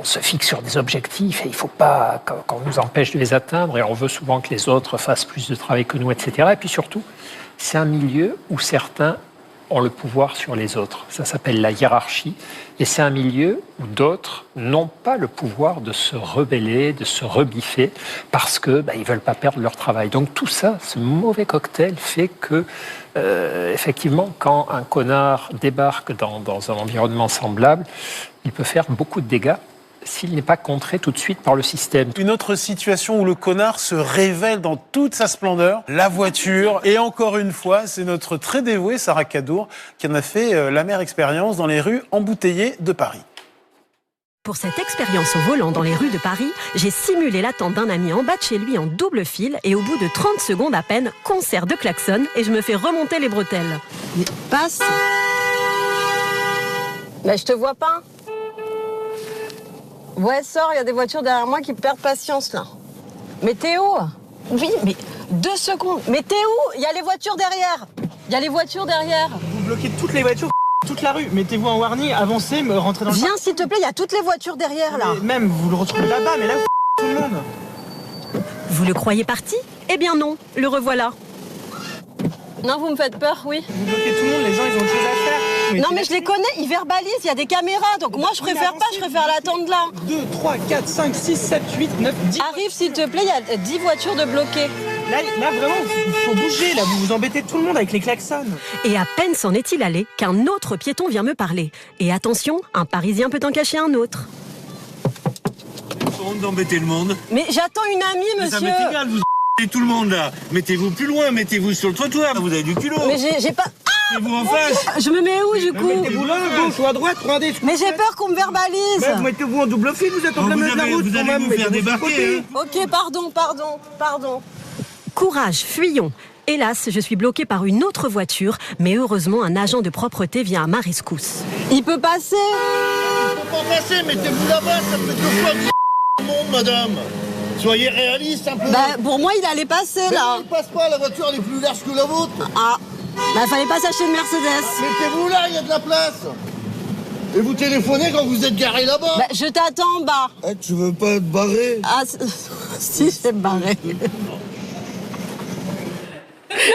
Speaker 14: se fixe sur des objectifs et il ne faut pas qu'on nous empêche de les atteindre. Et on veut souvent que les autres fassent plus de travail que nous, etc. Et puis surtout, c'est un milieu où certains ont le pouvoir sur les autres. Ça s'appelle la hiérarchie. Et c'est un milieu où d'autres n'ont pas le pouvoir de se rebeller, de se rebiffer, parce que ils veulent pas perdre leur travail. Donc tout ça, ce mauvais cocktail fait que, effectivement, quand un connard débarque dans un environnement semblable, il peut faire beaucoup de dégâts s'il n'est pas contré tout de suite par le système.
Speaker 3: Une autre situation où le connard se révèle dans toute sa splendeur, la voiture. Et encore une fois, c'est notre très dévouée Sarah Cadour qui en a fait l'amère expérience dans les rues embouteillées de Paris.
Speaker 25: Pour cette expérience au volant dans les rues de Paris, j'ai simulé l'attente d'un ami en bas de chez lui en double fil et au bout de 30 secondes à peine, concert de klaxon et je me fais remonter les bretelles.
Speaker 18: Mais passe. Mais je te vois pas. Ouais, sors, il y a des voitures derrière moi qui perdent patience, là. Mais t'es où? Oui, mais 2 secondes. Mais t'es où? Il y a les voitures derrière. Il y a les voitures derrière.
Speaker 7: Vous bloquez toutes les voitures, toute la rue. Mettez-vous en warning, avancez, rentrez dans le...
Speaker 18: Viens s'il te plaît, il y a toutes les voitures derrière là.
Speaker 7: Mais même, vous le retrouvez là-bas, mais là, tout le monde.
Speaker 25: Vous le croyez parti? Eh bien non, le revoilà.
Speaker 18: Non, vous me faites peur, oui.
Speaker 7: Vous bloquez tout le monde, les gens, ils ont autre chose à faire.
Speaker 18: Non, mais je les connais, ils verbalisent, il y a des caméras, donc moi je préfère pas, je préfère l'attendre là.
Speaker 7: 2, 3, 4, 5, 6, 7, 8, 9, 10.
Speaker 18: Arrive s'il te plaît, il y a 10 voitures de bloquées.
Speaker 7: Là vraiment, il faut bouger, là, vous embêtez tout le monde avec les klaxons.
Speaker 25: Et à peine s'en est-il allé qu'un autre piéton vient me parler. Et attention, un Parisien peut en cacher un autre.
Speaker 8: Honte d'embêter le monde.
Speaker 18: Mais j'attends une amie, monsieur.
Speaker 8: Ça m'est égal, vous et tout le monde là. Mettez-vous plus loin, mettez-vous sur le trottoir, vous avez du culot.
Speaker 18: Mais j'ai pas...
Speaker 8: Mettez-vous en face.
Speaker 18: Je me mets où du coup?
Speaker 7: Mettez-vous là, à gauche ou à droite, prenez...
Speaker 18: Mais j'ai peur qu'on me verbalise.
Speaker 7: Mais mettez-vous en double fil, vous êtes en plein milieu de la route.
Speaker 8: Vous allez vous faire débarquer.
Speaker 18: Ok, pardon.
Speaker 25: Courage, fuyons. Hélas, je suis bloquée par une autre voiture, mais heureusement, un agent de propreté vient à ma rescousse.
Speaker 18: Il peut passer.
Speaker 8: Il peut pas passer, mettez-vous là-bas, ça fait 2 fois que le monde, madame. Soyez réaliste un peu.
Speaker 18: Bah, pour moi, il allait passer
Speaker 8: mais
Speaker 18: là.
Speaker 8: non, il passe pas, la voiture elle est plus large que la vôtre.
Speaker 18: Ah, bah fallait pas s'acheter une Mercedes.
Speaker 8: Mettez-vous là, il y a de la place. Et vous téléphonez quand vous êtes garé là-bas.
Speaker 18: Bah, je t'attends en bas.
Speaker 8: Eh, tu veux pas te barrer?
Speaker 18: Ah, si, je vais me barrer.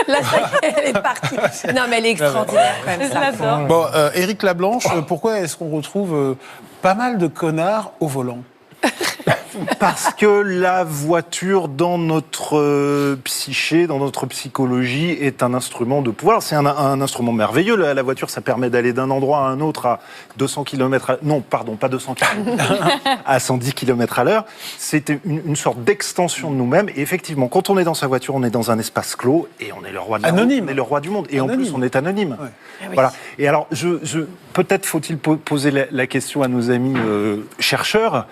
Speaker 1: Là, elle est partie. Non, mais elle est extraordinaire quand même. Ça.
Speaker 3: Bon, Éric Lablanche, pourquoi est-ce qu'on retrouve pas mal de connards au volant?
Speaker 16: Parce que la voiture, dans notre psyché, dans notre psychologie, est un instrument de pouvoir. C'est un instrument merveilleux. La voiture, ça permet d'aller d'un endroit à un autre à 200 km Non, pardon, pas 200 km à 110 km à l'heure. C'est une sorte d'extension de nous-mêmes. Et effectivement, quand on est dans sa voiture, on est dans un espace clos et on est le roi de la route, on est le roi du monde. Et anonyme. En plus, on est anonyme. Ouais. Voilà. Et alors, peut-être faut-il poser la question à nos amis chercheurs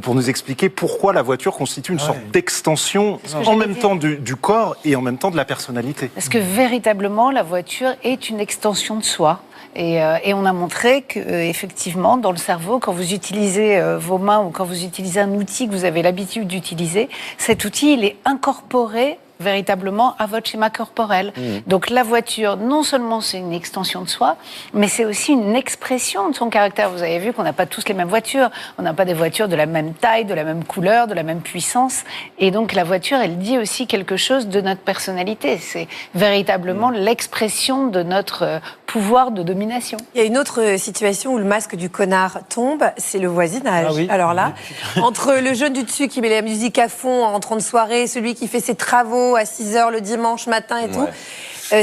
Speaker 16: pour nous expliquer pourquoi la voiture constitue une sorte d'extension en même temps du corps et en même temps de la personnalité.
Speaker 15: Parce que véritablement, la voiture est une extension de soi. Et on a montré qu'effectivement, dans le cerveau, quand vous utilisez vos mains ou quand vous utilisez un outil que vous avez l'habitude d'utiliser, cet outil, il est incorporé véritablement à votre schéma corporel. Donc la voiture, non seulement c'est une extension de soi, mais c'est aussi une expression de son caractère. Vous avez vu qu'on n'a pas tous les mêmes voitures, on n'a pas des voitures de la même taille, de la même couleur, de la même puissance. Et donc la voiture, elle dit aussi quelque chose de notre personnalité. C'est véritablement l'expression de notre pouvoir de domination.
Speaker 1: Il y a une autre situation où le masque du connard tombe, c'est le voisinage.
Speaker 7: Ah oui.
Speaker 1: Alors là, entre le jeune du dessus qui met la musique à fond en rentrant de soirée, celui qui fait ses travaux à 6h le dimanche matin et tout,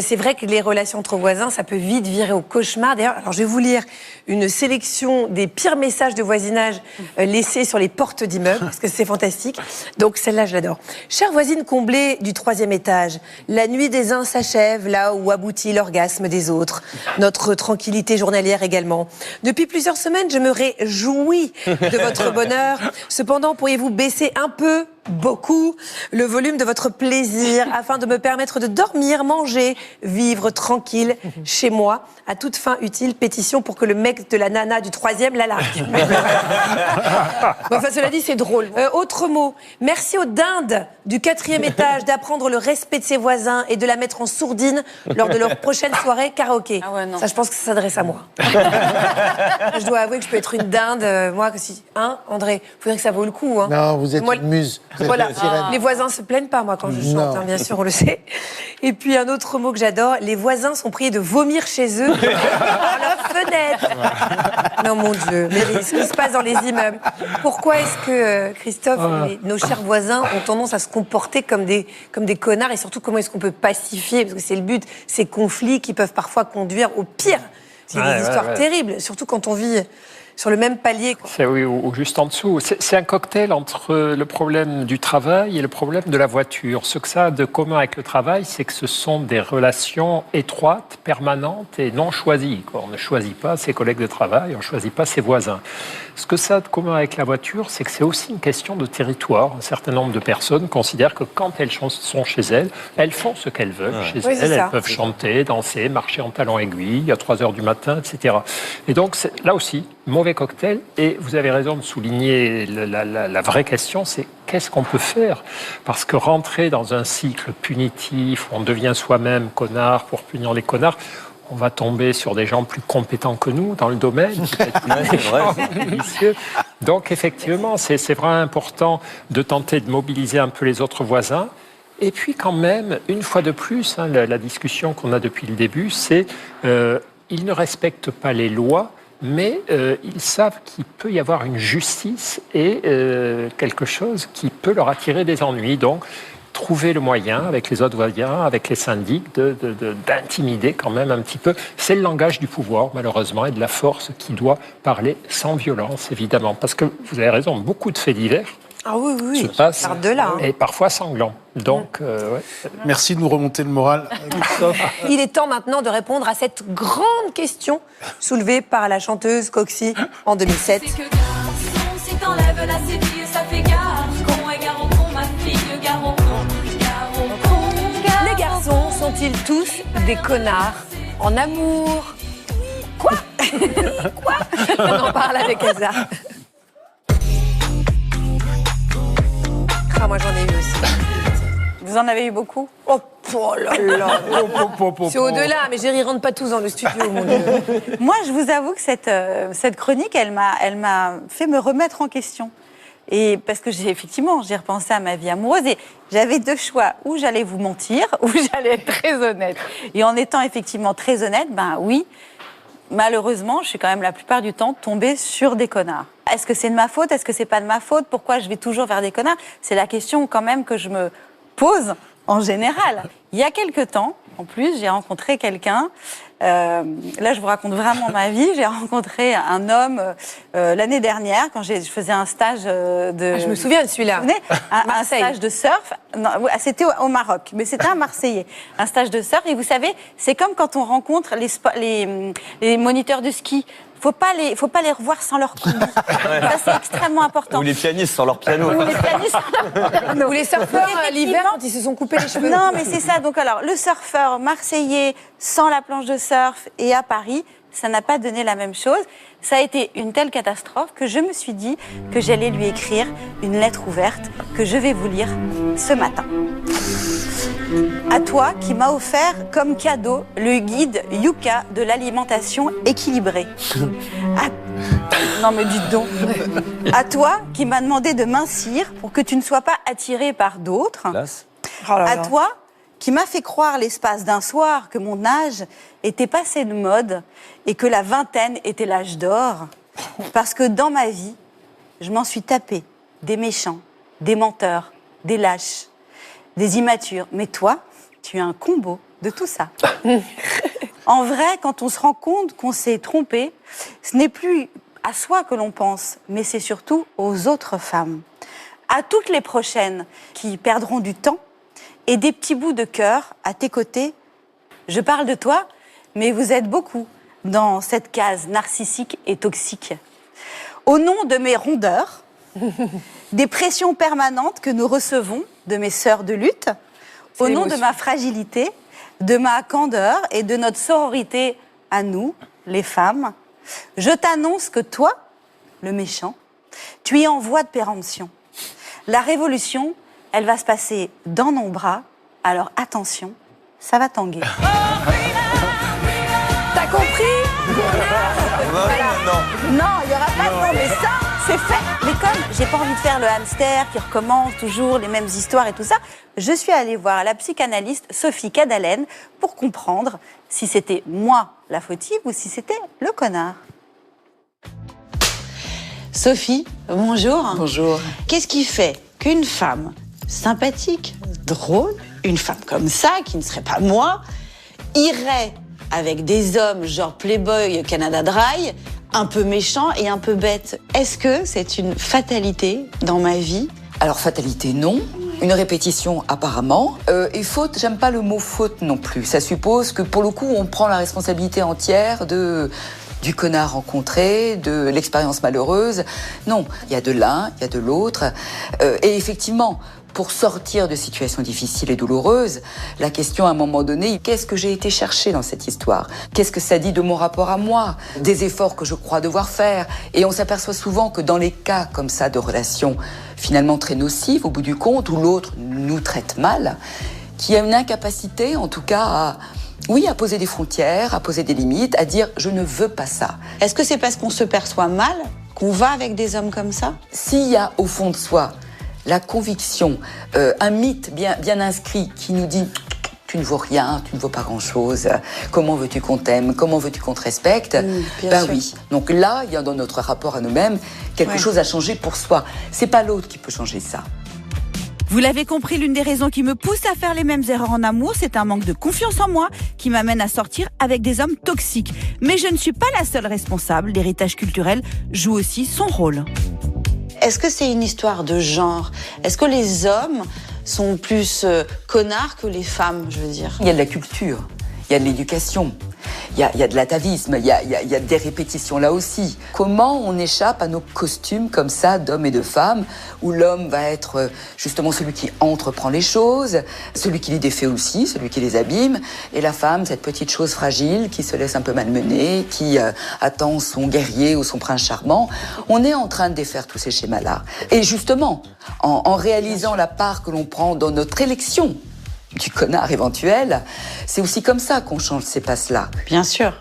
Speaker 1: c'est vrai que les relations entre voisins, ça peut vite virer au cauchemar. D'ailleurs, alors je vais vous lire une sélection des pires messages de voisinage laissés sur les portes d'immeubles, parce que c'est fantastique. Donc celle-là, je l'adore. Chère voisine comblée du 3e étage, la nuit des uns s'achève là où aboutit l'orgasme des autres. Notre tranquillité journalière également. Depuis plusieurs semaines, je me réjouis de votre bonheur. Cependant, pourriez-vous baisser un peu, beaucoup, le volume de votre plaisir afin de me permettre de dormir, manger, vivre tranquille chez moi, à toute fin utile, pétition pour que le mec de la nana du 3e la largue. Enfin, cela dit, c'est drôle. Autre mot, merci aux dindes du 4e étage d'apprendre le respect de ses voisins et de la mettre en sourdine lors de leur prochaine soirée karaoké. Ah ouais, non. Ça, je pense que ça s'adresse à moi. Je dois avouer que je peux être une dinde, moi, que si... Hein, André, faudrait que ça vaut le coup. Hein.
Speaker 2: Non, vous êtes une muse.
Speaker 1: Voilà. Les voisins se plaignent pas, moi, quand je chante, hein, bien sûr, on le sait. Et puis, un autre mot que j'adore, les voisins sont priés de vomir chez eux par leur fenêtre. Non, mon Dieu, mais ce qui se passe dans les immeubles. Pourquoi est-ce que, Christophe, nos chers voisins ont tendance à se comporter comme des connards, et surtout, comment est-ce qu'on peut pacifier, parce que c'est le but, ces conflits qui peuvent parfois conduire au pire. C'est des histoires terribles, surtout quand on vit sur le même palier. Quoi.
Speaker 14: C'est, oui, ou juste en dessous. C'est un cocktail entre le problème du travail et le problème de la voiture. Ce que ça a de commun avec le travail, c'est que ce sont des relations étroites, permanentes et non choisies. On ne choisit pas ses collègues de travail, on ne choisit pas ses voisins. Ce que ça a de commun avec la voiture, c'est que c'est aussi une question de territoire. Un certain nombre de personnes considèrent que quand elles sont chez elles font ce qu'elles veulent chez elles. Elles peuvent chanter, danser, marcher en talons aiguilles à 3h du matin, etc. Et donc, là aussi, mauvais mauvais cocktail. Et vous avez raison de souligner la vraie question, c'est qu'est-ce qu'on peut faire? Parce que rentrer dans un cycle punitif où on devient soi-même connard pour punir les connards, on va tomber sur des gens plus compétents que nous dans le domaine, peut-être plus délicieux. Donc effectivement, c'est vraiment important de tenter de mobiliser un peu les autres voisins. Et puis quand même, une fois de plus, la discussion qu'on a depuis le début, c'est ils ne respectent pas les lois, mais ils savent qu'il peut y avoir une justice et quelque chose qui peut leur attirer des ennuis. Donc, trouver le moyen, avec les autres voisins, avec les syndics, d'intimider quand même un petit peu. C'est le langage du pouvoir, malheureusement, et de la force qui doit parler sans violence, évidemment. Parce que vous avez raison, beaucoup de faits divers se passent,
Speaker 1: par-delà,
Speaker 14: et parfois sanglants. Donc,
Speaker 3: Merci de nous remonter le moral, Christophe.
Speaker 1: Il est temps maintenant de répondre à cette grande question soulevée par la chanteuse Coxy en 2007.
Speaker 9: Si t'enlèves la séville, ça fait garçon et garanton, ma fille, garanton.
Speaker 1: Les garçons sont-ils tous des connards en amour? Quoi? Quoi? On en parle avec Asa. Ah, moi j'en ai eu aussi.
Speaker 10: Vous en avez eu beaucoup?
Speaker 1: Oh là là. C'est au-delà, mais Géry, rentre pas tous dans le studio, mon Dieu.
Speaker 10: Moi, je vous avoue que cette chronique, elle m'a fait me remettre en question. Et parce que j'ai repensé à ma vie amoureuse et j'avais deux choix. Ou j'allais vous mentir, ou j'allais être très honnête. Et en étant effectivement très honnête, ben oui, malheureusement, je suis quand même la plupart du temps tombée sur des connards. Est-ce que c'est de ma faute? Est-ce que c'est pas de ma faute? Pourquoi je vais toujours vers des connards? C'est la question quand même que je me pose en général. Il y a quelque temps, en plus, j'ai rencontré quelqu'un. Là, je vous raconte vraiment ma vie. J'ai rencontré un homme l'année dernière quand je faisais un stage de.
Speaker 1: Ah, je me souviens de celui-là.
Speaker 10: Un stage de surf. Non, c'était au Maroc, mais c'était un Marseillais. Un stage de surf. Et vous savez, c'est comme quand on rencontre les moniteurs de ski. Faut pas les revoir sans leur combi. Ça, c'est extrêmement important.
Speaker 6: Ou les pianistes sans leur piano.
Speaker 10: Ou les pianistes
Speaker 1: Ou les surfeurs l'hiver quand ils se sont coupés les cheveux.
Speaker 10: Non, mais c'est ça. Donc alors, le surfeur marseillais sans la planche de surf et à Paris, ça n'a pas donné la même chose. Ça a été une telle catastrophe que je me suis dit que j'allais lui écrire une lettre ouverte que je vais vous lire ce matin. À toi qui m'as offert comme cadeau le guide Yuka de l'alimentation équilibrée. Non mais dites donc. À toi qui m'as demandé de mincir pour que tu ne sois pas attiré par d'autres. À toi qui m'a fait croire l'espace d'un soir que mon âge était passé de mode et que la vingtaine était l'âge d'or. Parce que dans ma vie, je m'en suis tapé des méchants, des menteurs, des lâches, des immatures. Mais toi, tu es un combo de tout ça. En vrai, quand on se rend compte qu'on s'est trompé, ce n'est plus à soi que l'on pense, mais c'est surtout aux autres femmes. À toutes les prochaines qui perdront du temps et des petits bouts de cœur à tes côtés. Je parle de toi, mais vous êtes beaucoup dans cette case narcissique et toxique. Au nom de mes rondeurs, des pressions permanentes que nous recevons de mes sœurs de lutte, au nom de ma fragilité, de ma candeur et de notre sororité à nous, les femmes, je t'annonce que toi, le méchant, tu es en voie de péremption. La révolution, elle va se passer dans nos bras, alors attention, ça va tanguer.
Speaker 1: T'as compris?
Speaker 10: Non, il n'y aura pas de non, mais ça, c'est fait. Mais comme j'ai pas envie de faire le hamster qui recommence toujours les mêmes histoires et tout ça, je suis allée voir la psychanalyste Sophie Cadalen pour comprendre si c'était moi la fautive ou si c'était le connard.
Speaker 11: Sophie, bonjour.
Speaker 10: Bonjour.
Speaker 11: Qu'est-ce qui fait qu'une femme sympathique, drôle, une femme comme ça, qui ne serait pas moi, irait avec des hommes genre Playboy, Canada Dry, un peu méchants et un peu bêtes? Est-ce que c'est une fatalité dans ma vie?
Speaker 12: Alors fatalité, non. Une répétition, apparemment. Et faute, j'aime pas le mot faute non plus. Ça suppose que pour le coup, on prend la responsabilité entière du connard rencontré, de l'expérience malheureuse. Non, il y a de l'un, il y a de l'autre. Et effectivement, pour sortir de situations difficiles et douloureuses, la question à un moment donné, qu'est-ce que j'ai été chercher dans cette histoire? Qu'est-ce que ça dit de mon rapport à moi? Des efforts que je crois devoir faire. Et on s'aperçoit souvent que dans les cas comme ça de relations finalement très nocives, au bout du compte, où l'autre nous traite mal, qu'il y a une incapacité en tout cas à poser des frontières, à poser des limites, à dire je ne veux pas ça.
Speaker 11: Est-ce que c'est parce qu'on se perçoit mal qu'on va avec des hommes comme ça?
Speaker 12: S'il y a au fond de soi la conviction, un mythe bien inscrit qui nous dit tu ne vaux rien, tu ne vaux pas grand-chose, comment veux-tu qu'on t'aime, comment veux-tu qu'on te respecte, oui. Donc là, il y a dans notre rapport à nous-mêmes quelque chose à changer pour soi. C'est pas l'autre qui peut changer ça.
Speaker 4: Vous l'avez compris, l'une des raisons qui me pousse à faire les mêmes erreurs en amour, c'est un manque de confiance en moi qui m'amène à sortir avec des hommes toxiques. Mais je ne suis pas la seule responsable, l'héritage culturel joue aussi son rôle.
Speaker 11: Est-ce que c'est une histoire de genre? Est-ce que les hommes sont plus connards que les femmes, je veux dire?
Speaker 12: Il y a de la culture, il y a de l'éducation, il y a de l'atavisme, il y a des répétitions là aussi. Comment on échappe à nos costumes comme ça d'hommes et de femmes, où l'homme va être justement celui qui entreprend les choses, celui qui les défait aussi, celui qui les abîme, et la femme, cette petite chose fragile qui se laisse un peu malmener, qui attend son guerrier ou son prince charmant. On est en train de défaire tous ces schémas-là. Et justement, en réalisant la part que l'on prend dans notre élection du connard éventuel, c'est aussi comme ça qu'on change ces passes-là.
Speaker 11: Bien sûr.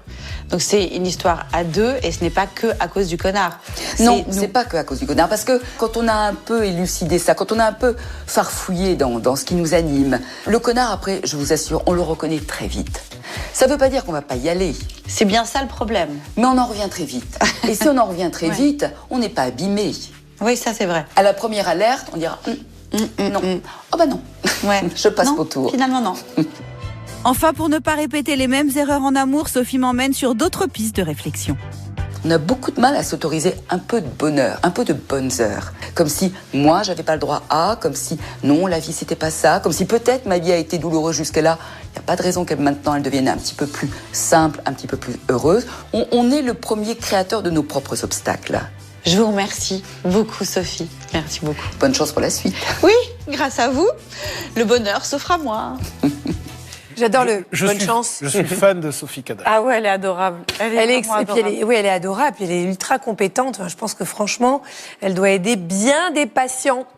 Speaker 11: Donc c'est une histoire à deux et ce n'est pas que à cause du connard.
Speaker 12: Non, c'est pas que à cause du connard, parce que quand on a un peu élucidé ça, quand on a un peu farfouillé dans ce qui nous anime, le connard, après, je vous assure, on le reconnaît très vite. Ça veut pas dire qu'on va pas y aller.
Speaker 11: C'est bien ça le problème.
Speaker 12: Mais on en revient très vite. Et si on en revient très vite, on n'est pas abîmé.
Speaker 11: Oui, ça c'est vrai.
Speaker 12: À la première alerte, on dira non. Oh bah non.
Speaker 10: Ouais.
Speaker 12: Je passe au tour.
Speaker 10: Finalement, non.
Speaker 4: Enfin, pour ne pas répéter les mêmes erreurs en amour, Sophie m'emmène sur d'autres pistes de réflexion.
Speaker 12: On a beaucoup de mal à s'autoriser un peu de bonheur, un peu de bonnes heures. Comme si moi, j'avais pas le droit à, comme si non, la vie, c'était pas ça, comme si peut-être ma vie a été douloureuse jusque-là. Il n'y a pas de raison que maintenant, elle devienne un petit peu plus simple, un petit peu plus heureuse. On est le premier créateur de nos propres obstacles.
Speaker 11: Je vous remercie beaucoup, Sophie. Merci beaucoup.
Speaker 12: Bonne chance pour la suite.
Speaker 11: Oui, grâce à vous, le bonheur s'offre à moi.
Speaker 1: J'adore bonne chance.
Speaker 3: Je suis fan de Sophie Cadal.
Speaker 10: Ah ouais, elle est adorable. Elle est
Speaker 1: adorable. Elle est adorable. Elle est ultra compétente. Enfin, je pense que franchement, elle doit aider bien des patientes.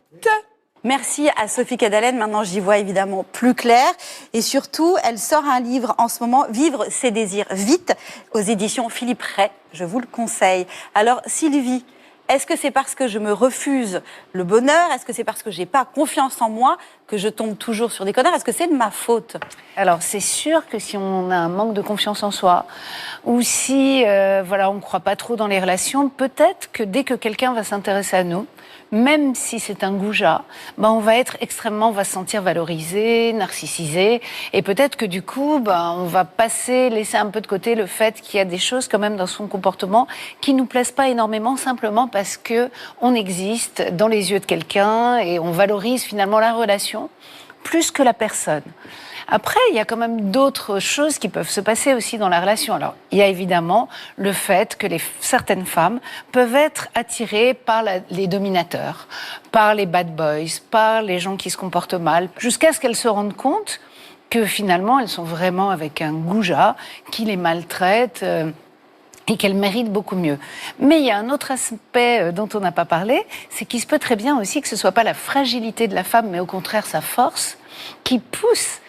Speaker 10: Merci à Sophie Cadalen. Maintenant, j'y vois évidemment plus clair. Et surtout, elle sort un livre en ce moment, Vivre ses désirs vite, aux éditions Philippe Ray. Je vous le conseille. Alors, Sylvie, est-ce que c'est parce que je me refuse le bonheur? Est-ce que c'est parce que j'ai pas confiance en moi que je tombe toujours sur des connards? Est-ce que c'est de ma faute?
Speaker 15: Alors, c'est sûr que si on a un manque de confiance en soi, ou si on ne croit pas trop dans les relations, peut-être que dès que quelqu'un va s'intéresser à nous, même si c'est un goujat, on va se sentir valorisé, narcissisé, et peut-être que du coup, on va laisser un peu de côté le fait qu'il y a des choses quand même dans son comportement qui nous plaisent pas énormément, simplement parce que on existe dans les yeux de quelqu'un et on valorise finalement la relation plus que la personne. Après, il y a quand même d'autres choses qui peuvent se passer aussi dans la relation. Alors, il y a évidemment le fait que certaines femmes peuvent être attirées par les dominateurs, par les bad boys, par les gens qui se comportent mal, jusqu'à ce qu'elles se rendent compte que finalement, elles sont vraiment avec un goujat qui les maltraite et qu'elles méritent beaucoup mieux. Mais il y a un autre aspect dont on n'a pas parlé, c'est qu'il se peut très bien aussi que ce ne soit pas la fragilité de la femme, mais au contraire sa force, qui pousse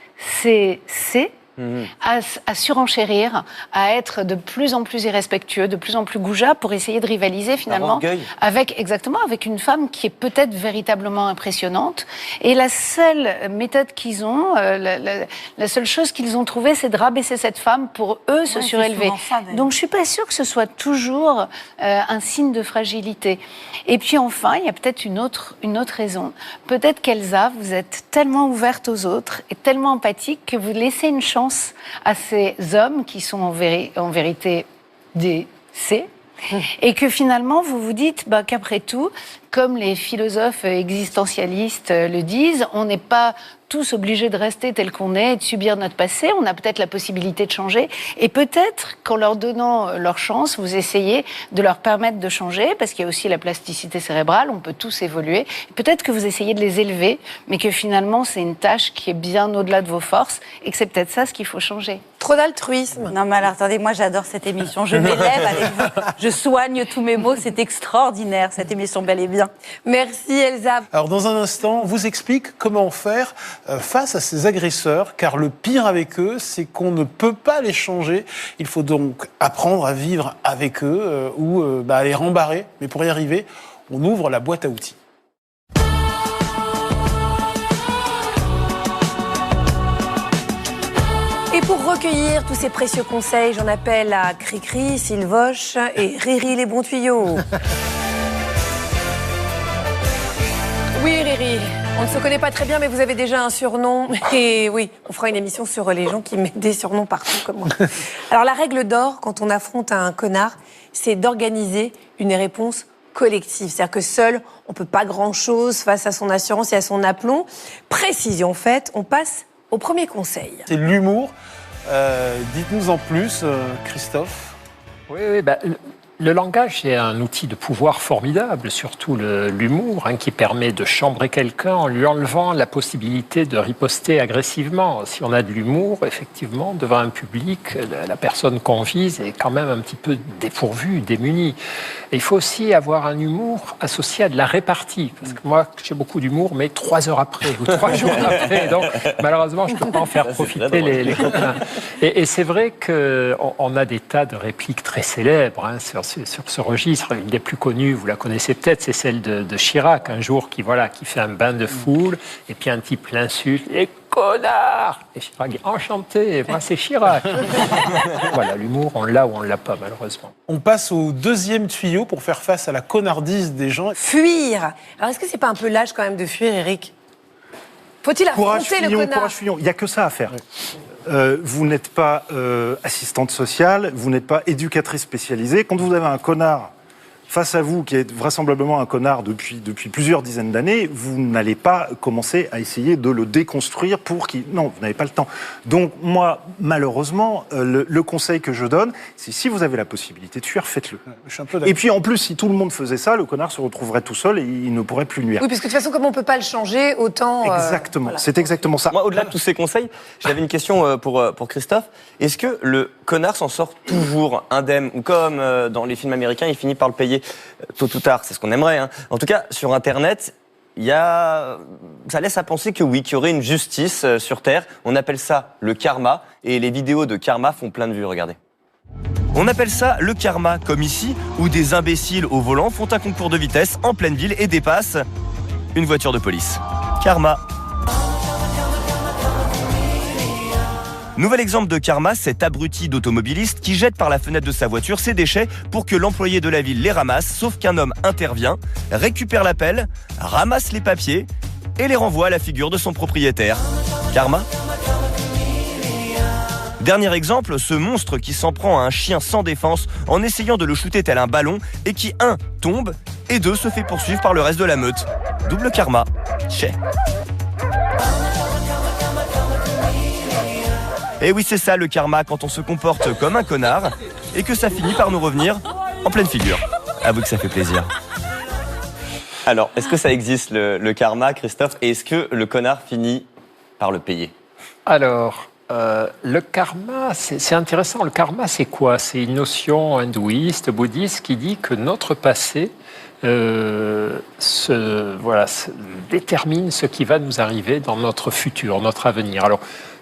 Speaker 15: à surenchérir, à être de plus en plus irrespectueux, de plus en plus goujat pour essayer de rivaliser finalement avec une femme qui est peut-être véritablement impressionnante. Et la seule méthode qu'ils ont, la seule chose qu'ils ont trouvée, c'est de rabaisser cette femme pour eux se surélever. Donc je suis pas sûre que ce soit toujours un signe de fragilité. Et puis enfin, il y a peut-être une autre raison. Peut-être qu'Elsa, vous êtes tellement ouverte aux autres et tellement empathique que vous laissez une chance à ces hommes qui sont en vérité des C, Et que finalement, vous vous dites qu'après tout, comme les philosophes existentialistes le disent, on n'est pas tous obligés de rester tels qu'on est et de subir notre passé. On a peut-être la possibilité de changer. Et peut-être qu'en leur donnant leur chance, vous essayez de leur permettre de changer, parce qu'il y a aussi la plasticité cérébrale, on peut tous évoluer. Peut-être que vous essayez de les élever, mais que finalement, c'est une tâche qui est bien au-delà de vos forces et que c'est peut-être ça ce qu'il faut changer.
Speaker 1: Trop d'altruisme.
Speaker 10: Non mais alors, attendez, moi j'adore cette émission. Je m'élève avec vous. Je soigne tous mes mots. C'est extraordinaire, cette émission, bel et bien.
Speaker 1: Merci Elsa.
Speaker 3: Alors dans un instant, on vous explique comment faire face à ces agresseurs, car le pire avec eux, c'est qu'on ne peut pas les changer. Il faut donc apprendre à vivre avec eux ou à les rembarrer. Mais pour y arriver, on ouvre la boîte à outils.
Speaker 1: Et pour recueillir tous ces précieux conseils, j'en appelle à Cricri, Sylvoche et Riri les bons tuyaux. Oui Riri, on ne se connaît pas très bien mais vous avez déjà un surnom. Et oui, on fera une émission sur les gens qui mettent des surnoms partout comme moi. Alors la règle d'or quand on affronte un connard, c'est d'organiser une réponse collective. C'est-à-dire que seul, on ne peut pas grand-chose face à son assurance et à son aplomb. Précision faite, on passe au premier conseil.
Speaker 3: C'est l'humour. Dites-nous en plus, Christophe.
Speaker 14: Oui, le langage est un outil de pouvoir formidable, surtout l'humour, qui permet de chambrer quelqu'un en lui enlevant la possibilité de riposter agressivement. Si on a de l'humour, effectivement, devant un public, la personne qu'on vise est quand même un petit peu dépourvue, démunie. Et il faut aussi avoir un humour associé à de la répartie. Parce que moi, j'ai beaucoup d'humour, mais 3 heures après ou 3 jours après. Donc, malheureusement, je ne peux pas en faire profiter les copains. Et c'est vrai qu'on a des tas de répliques très célèbres sur ce registre. Une des plus connues, vous la connaissez peut-être, c'est celle de Chirac, un jour qui fait un bain de foule, et puis un type l'insulte, « Les connards !» Et Chirac dit « Enchanté, moi c'est Chirac !» Voilà, l'humour, on l'a ou on ne l'a pas, malheureusement.
Speaker 3: On passe au deuxième tuyau pour faire face à la connardise des gens.
Speaker 1: Fuir. Alors est-ce que c'est pas un peu l'âge quand même de fuir, Eric ? Faut-il affronter le connard ?
Speaker 16: Courage fuyant, il n'y a que ça à faire. Vous n'êtes pas assistante sociale, vous n'êtes pas éducatrice spécialisée. Quand vous avez un connard face à vous, qui est vraisemblablement un connard depuis plusieurs dizaines d'années, vous n'allez pas commencer à essayer de le déconstruire pour qu'il... Non, vous n'avez pas le temps. Donc moi, malheureusement, le conseil que je donne, c'est si vous avez la possibilité de fuir, faites-le.
Speaker 3: Je suis un peu d'accord.
Speaker 16: Et puis en plus, si tout le monde faisait ça, le connard se retrouverait tout seul et il ne pourrait plus nuire.
Speaker 1: Oui, parce que de toute façon, comme on ne peut pas le changer, autant...
Speaker 16: Exactement,
Speaker 1: voilà.
Speaker 16: C'est exactement ça.
Speaker 6: Moi, au-delà de tous ces conseils, j'avais une question pour Christophe. Est-ce que le connard s'en sort toujours indemne, ou comme dans les films américains, il finit par le payer tôt ou tard? C'est ce qu'on aimerait. En tout cas, sur Internet, ça laisse à penser que oui, qu'il y aurait une justice sur Terre. On appelle ça le karma, et les vidéos de karma font plein de vues, regardez. On appelle ça le karma, comme ici, où des imbéciles au volant font un concours de vitesse en pleine ville et dépassent une voiture de police. Karma. Nouvel exemple de karma, cet abruti d'automobiliste qui jette par la fenêtre de sa voiture ses déchets pour que l'employé de la ville les ramasse, sauf qu'un homme intervient, récupère la pelle, ramasse les papiers et les renvoie à la figure de son propriétaire. Karma. Dernier exemple, ce monstre qui s'en prend à un chien sans défense en essayant de le shooter tel un ballon et qui, 1, tombe et 2, se fait poursuivre par le reste de la meute. Double karma. Chais. Et oui, c'est ça le karma quand on se comporte comme un connard et que ça finit par nous revenir en pleine figure. Avoue que ça fait plaisir. Alors, est-ce que ça existe le karma, Christophe? Et est-ce que le connard finit par le payer?
Speaker 14: Alors, le karma, c'est intéressant. Le karma, c'est quoi? C'est une notion hindouiste, bouddhiste, qui dit que notre passé détermine ce qui va nous arriver dans notre futur, notre avenir. Alors,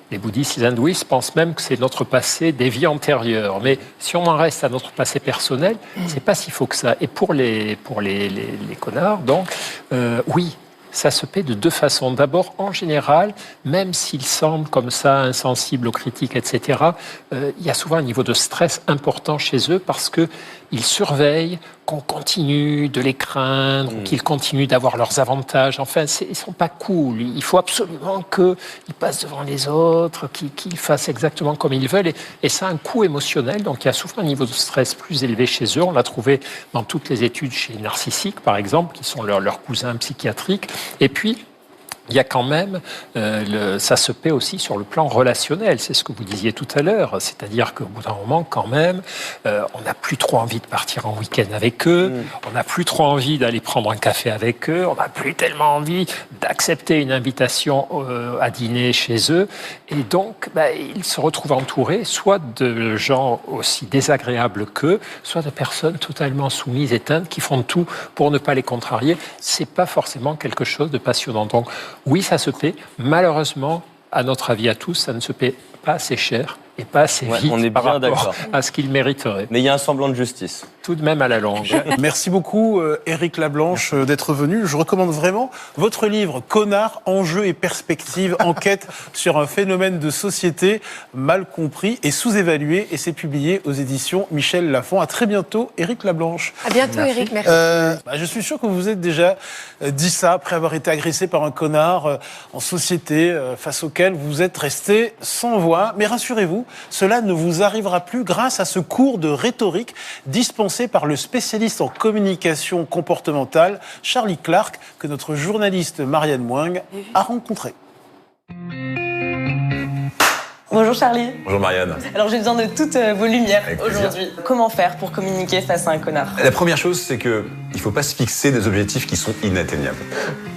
Speaker 14: les bouddhistes, les hindouistes pensent même que c'est notre passé des vies antérieures. Mais si on en reste à notre passé personnel, c'est pas si faux que ça. Et pour les connards, donc, oui, ça se paie de 2 façons. D'abord, en général, même s'ils semblent comme ça insensibles aux critiques, etc., il y a souvent un niveau de stress important chez eux parce qu'ils surveillent qu'on continue de les craindre, ou qu'ils continuent d'avoir leurs avantages. Enfin, ils ne sont pas cool. Il faut absolument qu'ils passent devant les autres, qu'ils fassent exactement comme ils veulent. Et ça a un coût émotionnel. Donc, il y a souvent un niveau de stress plus élevé chez eux. On l'a trouvé dans toutes les études chez les narcissiques, par exemple, qui sont leurs cousins psychiatriques. Et puis, il y a quand même, ça se paie aussi sur le plan relationnel. C'est ce que vous disiez tout à l'heure. C'est-à-dire qu'au bout d'un moment, quand même, on n'a plus trop envie de partir en week-end avec eux. On n'a plus trop envie d'aller prendre un café avec eux. On n'a plus tellement envie d'accepter une invitation à dîner chez eux. Et donc, ils se retrouvent entourés soit de gens aussi désagréables qu'eux, soit de personnes totalement soumises, éteintes, qui font tout pour ne pas les contrarier. C'est pas forcément quelque chose de passionnant. Donc, oui, ça se paie. Malheureusement, à notre avis à tous, ça ne se paie pas assez cher et pas assez vite
Speaker 6: on est
Speaker 14: par
Speaker 6: bien
Speaker 14: rapport
Speaker 6: d'accord.
Speaker 14: à ce qu'il mériterait.
Speaker 6: Mais il y a un semblant de justice.
Speaker 14: Tout de même à la longue.
Speaker 3: Merci beaucoup, Éric Lablanche, d'être venu. Je recommande vraiment votre livre « Connard, enjeux et perspectives, enquête sur un phénomène de société mal compris et sous-évalué ». Et c'est publié aux éditions Michel Lafon. À très bientôt, Éric Lablanche.
Speaker 1: À bientôt, Éric. Merci.
Speaker 3: Je suis sûr que vous êtes déjà dit ça après avoir été agressé par un connard en société face auquel vous êtes resté sans voix. Mais rassurez-vous, cela ne vous arrivera plus grâce à ce cours de rhétorique dispensé par le spécialiste en communication comportementale Charlie Clark, que notre journaliste Marianne Moing a rencontré.
Speaker 13: Bonjour Charlie.
Speaker 17: Bonjour Marianne.
Speaker 13: Alors j'ai besoin de toutes vos lumières
Speaker 17: Avec plaisir.
Speaker 13: aujourd'hui. Comment faire pour communiquer face à un connard?
Speaker 17: La première chose, c'est qu'il ne faut pas se fixer des objectifs qui sont inatteignables.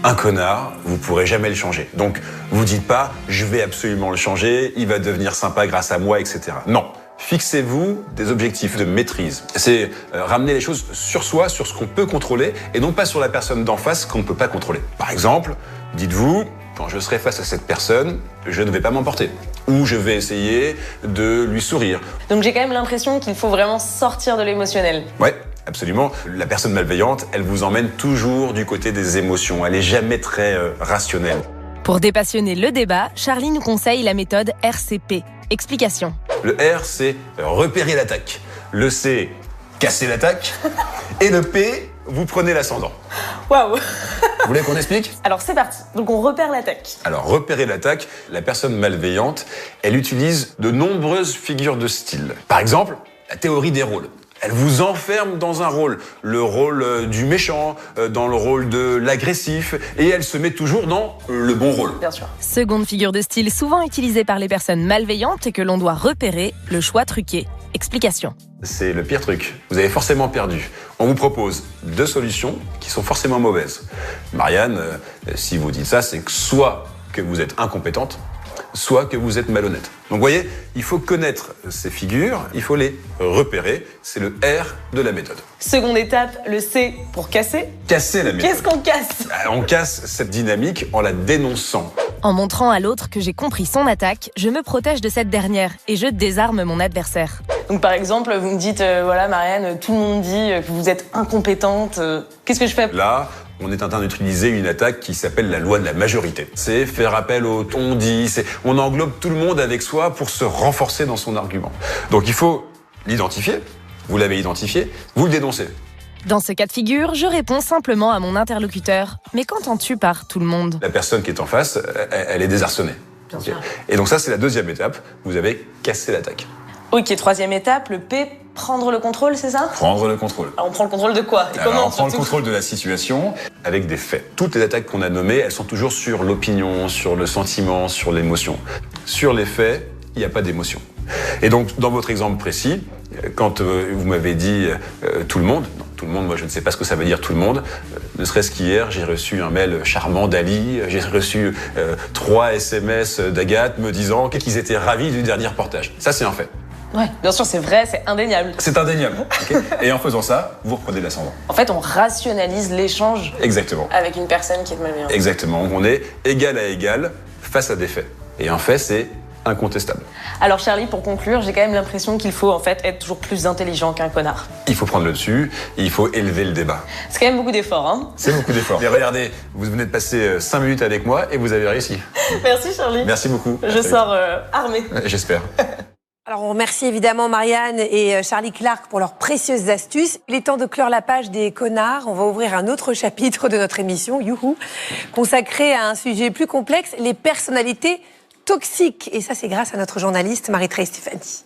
Speaker 17: Un connard, vous ne pourrez jamais le changer. Donc, vous dites pas « je vais absolument le changer, il va devenir sympa grâce à moi, etc. » Non. Fixez-vous des objectifs de maîtrise. C'est ramener les choses sur soi, sur ce qu'on peut contrôler, et non pas sur la personne d'en face qu'on ne peut pas contrôler. Par exemple, dites-vous, quand je serai face à cette personne, je ne vais pas m'emporter. Ou je vais essayer de lui sourire.
Speaker 13: Donc j'ai quand même l'impression qu'il faut vraiment sortir de l'émotionnel.
Speaker 17: Ouais, absolument. La personne malveillante, elle vous emmène toujours du côté des émotions. Elle n'est jamais très rationnelle.
Speaker 13: Pour dépassionner le débat, Charlie nous conseille la méthode RCP. Explication.
Speaker 17: Le R, c'est repérer l'attaque. Le C, casser l'attaque. Et le P, vous prenez l'ascendant.
Speaker 13: Waouh.
Speaker 17: Vous voulez qu'on explique?
Speaker 13: Alors c'est parti. Donc on repère l'attaque.
Speaker 17: Alors repérer l'attaque, la personne malveillante, elle utilise de nombreuses figures de style. Par exemple, la théorie des rôles. Elle vous enferme dans un rôle, le rôle du méchant, dans le rôle de l'agressif, et elle se met toujours dans le bon rôle.
Speaker 13: Bien sûr. Seconde figure de style souvent utilisée par les personnes malveillantes et que l'on doit repérer, le choix truqué. Explication.
Speaker 17: C'est le pire truc. Vous avez forcément perdu. On vous propose deux solutions qui sont forcément mauvaises. Marianne, si vous dites ça, c'est que soit que vous êtes incompétente, soit que vous êtes malhonnête. Donc vous voyez, il faut connaître ces figures, il faut les repérer. C'est le R de la méthode.
Speaker 13: Seconde étape, le C pour casser.
Speaker 17: Casser la méthode.
Speaker 13: Qu'est-ce qu'on casse?
Speaker 17: On casse cette dynamique en la dénonçant.
Speaker 13: En montrant à l'autre que j'ai compris son attaque, je me protège de cette dernière et je désarme mon adversaire. Donc par exemple, vous me dites, voilà Marianne, tout le monde dit que vous êtes incompétente, qu'est-ce que je fais?
Speaker 17: Là, on est en train d'utiliser une attaque qui s'appelle la loi de la majorité. C'est faire appel au on dit, on englobe tout le monde avec soi pour se renforcer dans son argument. Donc il faut l'identifier, vous l'avez identifié, vous le dénoncez.
Speaker 13: Dans ce cas de figure, je réponds simplement à mon interlocuteur. Mais qu'entends-tu par tout le monde?
Speaker 17: La personne qui est en face, elle est désarçonnée.
Speaker 13: Bien sûr.
Speaker 17: Et donc ça, c'est la deuxième étape. Vous avez cassé l'attaque.
Speaker 13: Ok, troisième étape, le P, prendre le contrôle, c'est ça?
Speaker 17: Prendre le contrôle.
Speaker 13: Alors on prend le contrôle de quoi? Et
Speaker 17: Alors,
Speaker 13: comment,
Speaker 17: on prend le
Speaker 13: surtout
Speaker 17: contrôle de la situation avec des faits. Toutes les attaques qu'on a nommées, elles sont toujours sur l'opinion, sur le sentiment, sur l'émotion. Sur les faits, il n'y a pas d'émotion. Et donc, dans votre exemple précis, quand vous m'avez dit tout le monde, non, tout le monde, moi je ne sais pas ce que ça veut dire tout le monde, ne serait-ce qu'hier, j'ai reçu un mail charmant d'Ali, j'ai reçu 3 SMS d'Agathe me disant qu'ils étaient ravis du dernier reportage. Ça, c'est un fait.
Speaker 13: Ouais, bien sûr, c'est vrai, c'est indéniable.
Speaker 17: C'est indéniable. Okay. Et en faisant ça, vous reprenez l'ascendant.
Speaker 13: En fait, on rationalise l'échange.
Speaker 17: Exactement.
Speaker 13: Avec une personne qui est malveillante.
Speaker 17: Exactement. On est égal à égal face à des faits. Et un fait, c'est incontestable.
Speaker 13: Alors Charlie, pour conclure, j'ai quand même l'impression qu'il faut en fait être toujours plus intelligent qu'un connard.
Speaker 17: Il faut prendre le dessus, et il faut élever le débat.
Speaker 13: C'est quand même beaucoup d'efforts, hein?
Speaker 17: C'est beaucoup d'efforts. Mais regardez, vous venez de passer 5 minutes avec moi et vous avez réussi.
Speaker 13: Merci Charlie.
Speaker 17: Merci beaucoup.
Speaker 13: Je sors armée.
Speaker 17: J'espère.
Speaker 1: Alors, on remercie évidemment Marianne et Charlie Clark pour leurs précieuses astuces. Il est temps de clore la page des connards. On va ouvrir un autre chapitre de notre émission, youhou, consacré à un sujet plus complexe, les personnalités toxiques. Et ça, c'est grâce à notre journaliste Marie-Trey Stéphanie.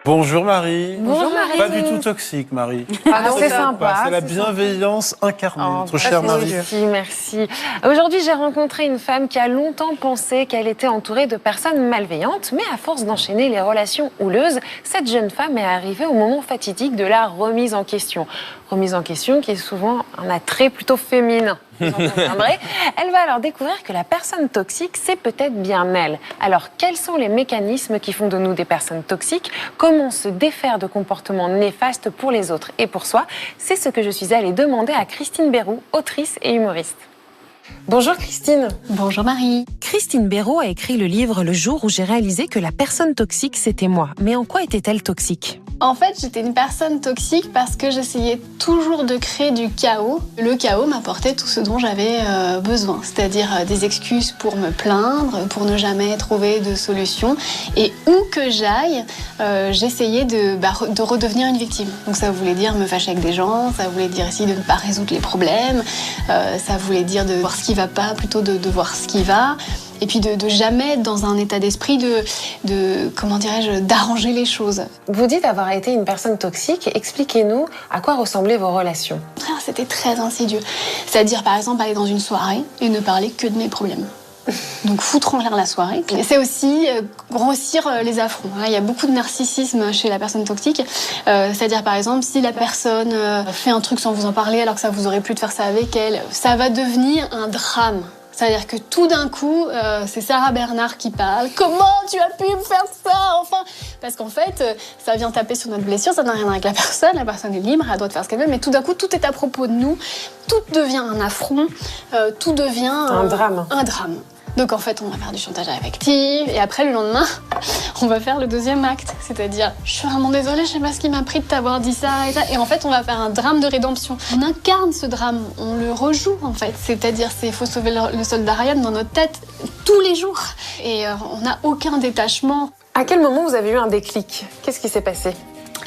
Speaker 3: Bonjour Marie.
Speaker 20: Bonjour Marie.
Speaker 3: Pas du tout toxique Marie.
Speaker 20: Ah non, c'est sympa.
Speaker 3: C'est la bienveillance incarnée, notre chère Marie.
Speaker 20: Merci. Aujourd'hui, j'ai rencontré une femme qui a longtemps pensé qu'elle était entourée de personnes malveillantes, mais à force d'enchaîner les relations houleuses, cette jeune femme est arrivée au moment fatidique de la remise en question. Remise en question qui est souvent un attrait plutôt féminin. Vous en conviendrez. Elle va alors découvrir que la personne toxique, c'est peut-être bien elle. Alors, quels sont les mécanismes qui font de nous des personnes toxiques? Comment se défaire de comportements néfastes pour les autres et pour soi? C'est ce que je suis allée demander à Christine Béroux, autrice et humoriste. Bonjour Christine.
Speaker 21: Bonjour Marie.
Speaker 20: Christine Béroux a écrit le livre Le jour où j'ai réalisé que la personne toxique, c'était moi. Mais en quoi était-elle toxique?
Speaker 21: En fait, j'étais une personne toxique parce que j'essayais toujours de créer du chaos. Le chaos m'apportait tout ce dont j'avais besoin, c'est-à-dire des excuses pour me plaindre, pour ne jamais trouver de solution. Et où que j'aille, j'essayais de redevenir une victime. Donc ça voulait dire me fâcher avec des gens, ça voulait dire essayer de ne pas résoudre les problèmes, ça voulait dire de voir ce qui va pas plutôt de voir ce qui va. Et puis de jamais être dans un état d'esprit comment dirais-je, d'arranger les choses.
Speaker 20: Vous dites avoir été une personne toxique. Expliquez-nous à quoi ressemblaient vos relations.
Speaker 21: C'était très insidieux. C'est-à-dire, par exemple, aller dans une soirée et ne parler que de mes problèmes. Donc foutre en l'air la soirée. C'est aussi grossir les affronts. Il y a beaucoup de narcissisme chez la personne toxique. C'est-à-dire, par exemple, si la personne fait un truc sans vous en parler alors que ça vous aurait plu de faire ça avec elle, ça va devenir un drame. C'est-à-dire que tout d'un coup, c'est Sarah Bernard qui parle. Comment tu as pu me faire ça, enfin? Parce qu'en fait, ça vient taper sur notre blessure, ça n'a rien à voir avec la personne est libre, elle doit faire ce qu'elle veut, mais tout d'un coup, tout est à propos de nous, tout devient un affront, tout devient
Speaker 20: un drame.
Speaker 21: Un drame. Donc en fait, on va faire du chantage affectif, et après, le lendemain, on va faire le deuxième acte. C'est-à-dire, je suis vraiment désolée, je sais pas ce qui m'a pris de t'avoir dit ça et ça. Et en fait, on va faire un drame de rédemption. On incarne ce drame, on le rejoue en fait. C'est-à-dire, il faut sauver le soldat Ryan dans notre tête tous les jours. Et on n'a aucun détachement.
Speaker 20: À quel moment vous avez eu un déclic? Qu'est-ce qui s'est passé?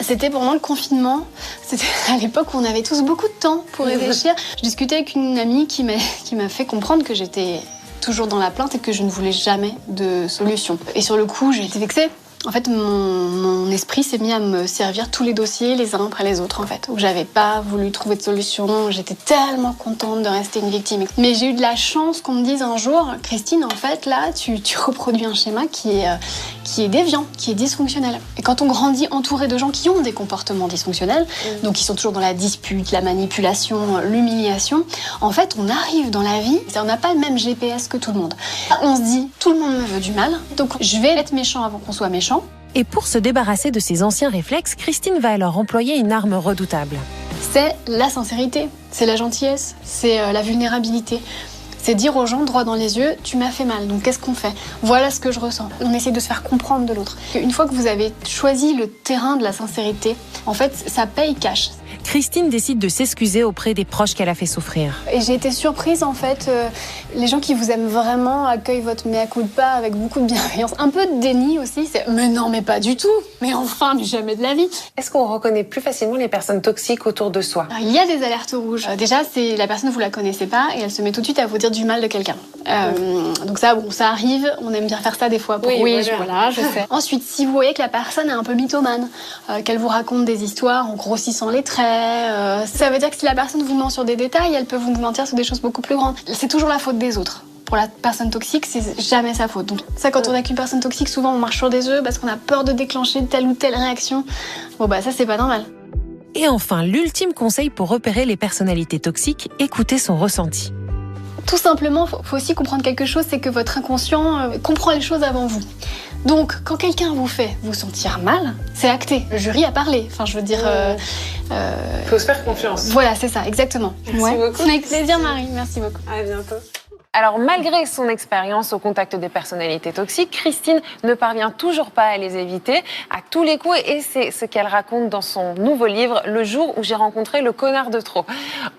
Speaker 21: C'était pendant le confinement. C'était à l'époque où on avait tous beaucoup de temps pour réfléchir. Je discutais avec une amie qui m'a fait comprendre que j'étais toujours dans la plainte et que je ne voulais jamais de solution. Et sur le coup, j'ai été vexée. En fait, mon esprit s'est mis à me servir tous les dossiers les uns après les autres, en fait, où j'avais pas voulu trouver de solution. J'étais tellement contente de rester une victime. Mais j'ai eu de la chance qu'on me dise un jour, Christine, en fait, là, tu reproduis un schéma qui est déviant, qui est dysfonctionnel. Et quand on grandit entouré de gens qui ont des comportements dysfonctionnels, donc qui sont toujours dans la dispute, la manipulation, l'humiliation, en fait, on arrive dans la vie, on n'a pas le même GPS que tout le monde. On se dit, tout le monde me veut du mal, donc je vais être méchant avant qu'on soit méchant.
Speaker 20: Et pour se débarrasser de ces anciens réflexes, Christine va alors employer une arme redoutable.
Speaker 21: C'est la sincérité, c'est la gentillesse, c'est la vulnérabilité. C'est dire aux gens droit dans les yeux, tu m'as fait mal, donc qu'est-ce qu'on fait? Voilà ce que je ressens. On essaie de se faire comprendre de l'autre. Une fois que vous avez choisi le terrain de la sincérité, en fait, ça paye cash.
Speaker 20: Christine décide de s'excuser auprès des proches qu'elle a fait souffrir.
Speaker 21: Et j'ai été surprise, en fait. Les gens qui vous aiment vraiment accueillent votre mea culpa avec beaucoup de bienveillance. Un peu de déni aussi. Mais non, mais pas du tout. Mais enfin, mais jamais de la vie.
Speaker 20: Est-ce qu'on reconnaît plus facilement les personnes toxiques autour de soi?
Speaker 21: Alors, il y a des alertes rouges. Déjà, c'est la personne, vous la connaissez pas et elle se met tout de suite à vous dire du mal de quelqu'un. Donc ça, bon, ça arrive. On aime bien faire ça des fois. Voilà, je sais. Ensuite, si vous voyez que la personne est un peu mythomane, qu'elle vous raconte des histoires en grossissant les traits, ça veut dire que si la personne vous ment sur des détails, elle peut vous mentir sur des choses beaucoup plus grandes. C'est toujours la faute des autres. Pour la personne toxique, c'est jamais sa faute. Donc ça, quand on est avec une personne toxique, souvent on marche sur des œufs parce qu'on a peur de déclencher telle ou telle réaction. Bon bah ça, c'est pas normal.
Speaker 20: Et enfin, l'ultime conseil pour repérer les personnalités toxiques, écouter son ressenti.
Speaker 21: Tout simplement, faut aussi comprendre quelque chose, c'est que votre inconscient comprend les choses avant vous. Donc, quand quelqu'un vous fait vous sentir mal, c'est acté. Le jury a parlé. Enfin, je veux dire...
Speaker 20: Faut se faire confiance.
Speaker 21: Voilà, c'est ça, exactement.
Speaker 20: Merci beaucoup.
Speaker 21: Avec plaisir, Marie. Merci beaucoup.
Speaker 20: À bientôt. Alors, malgré son expérience au contact des personnalités toxiques, Christine ne parvient toujours pas à les éviter à tous les coups. Et c'est ce qu'elle raconte dans son nouveau livre, Le jour où j'ai rencontré le connard de trop.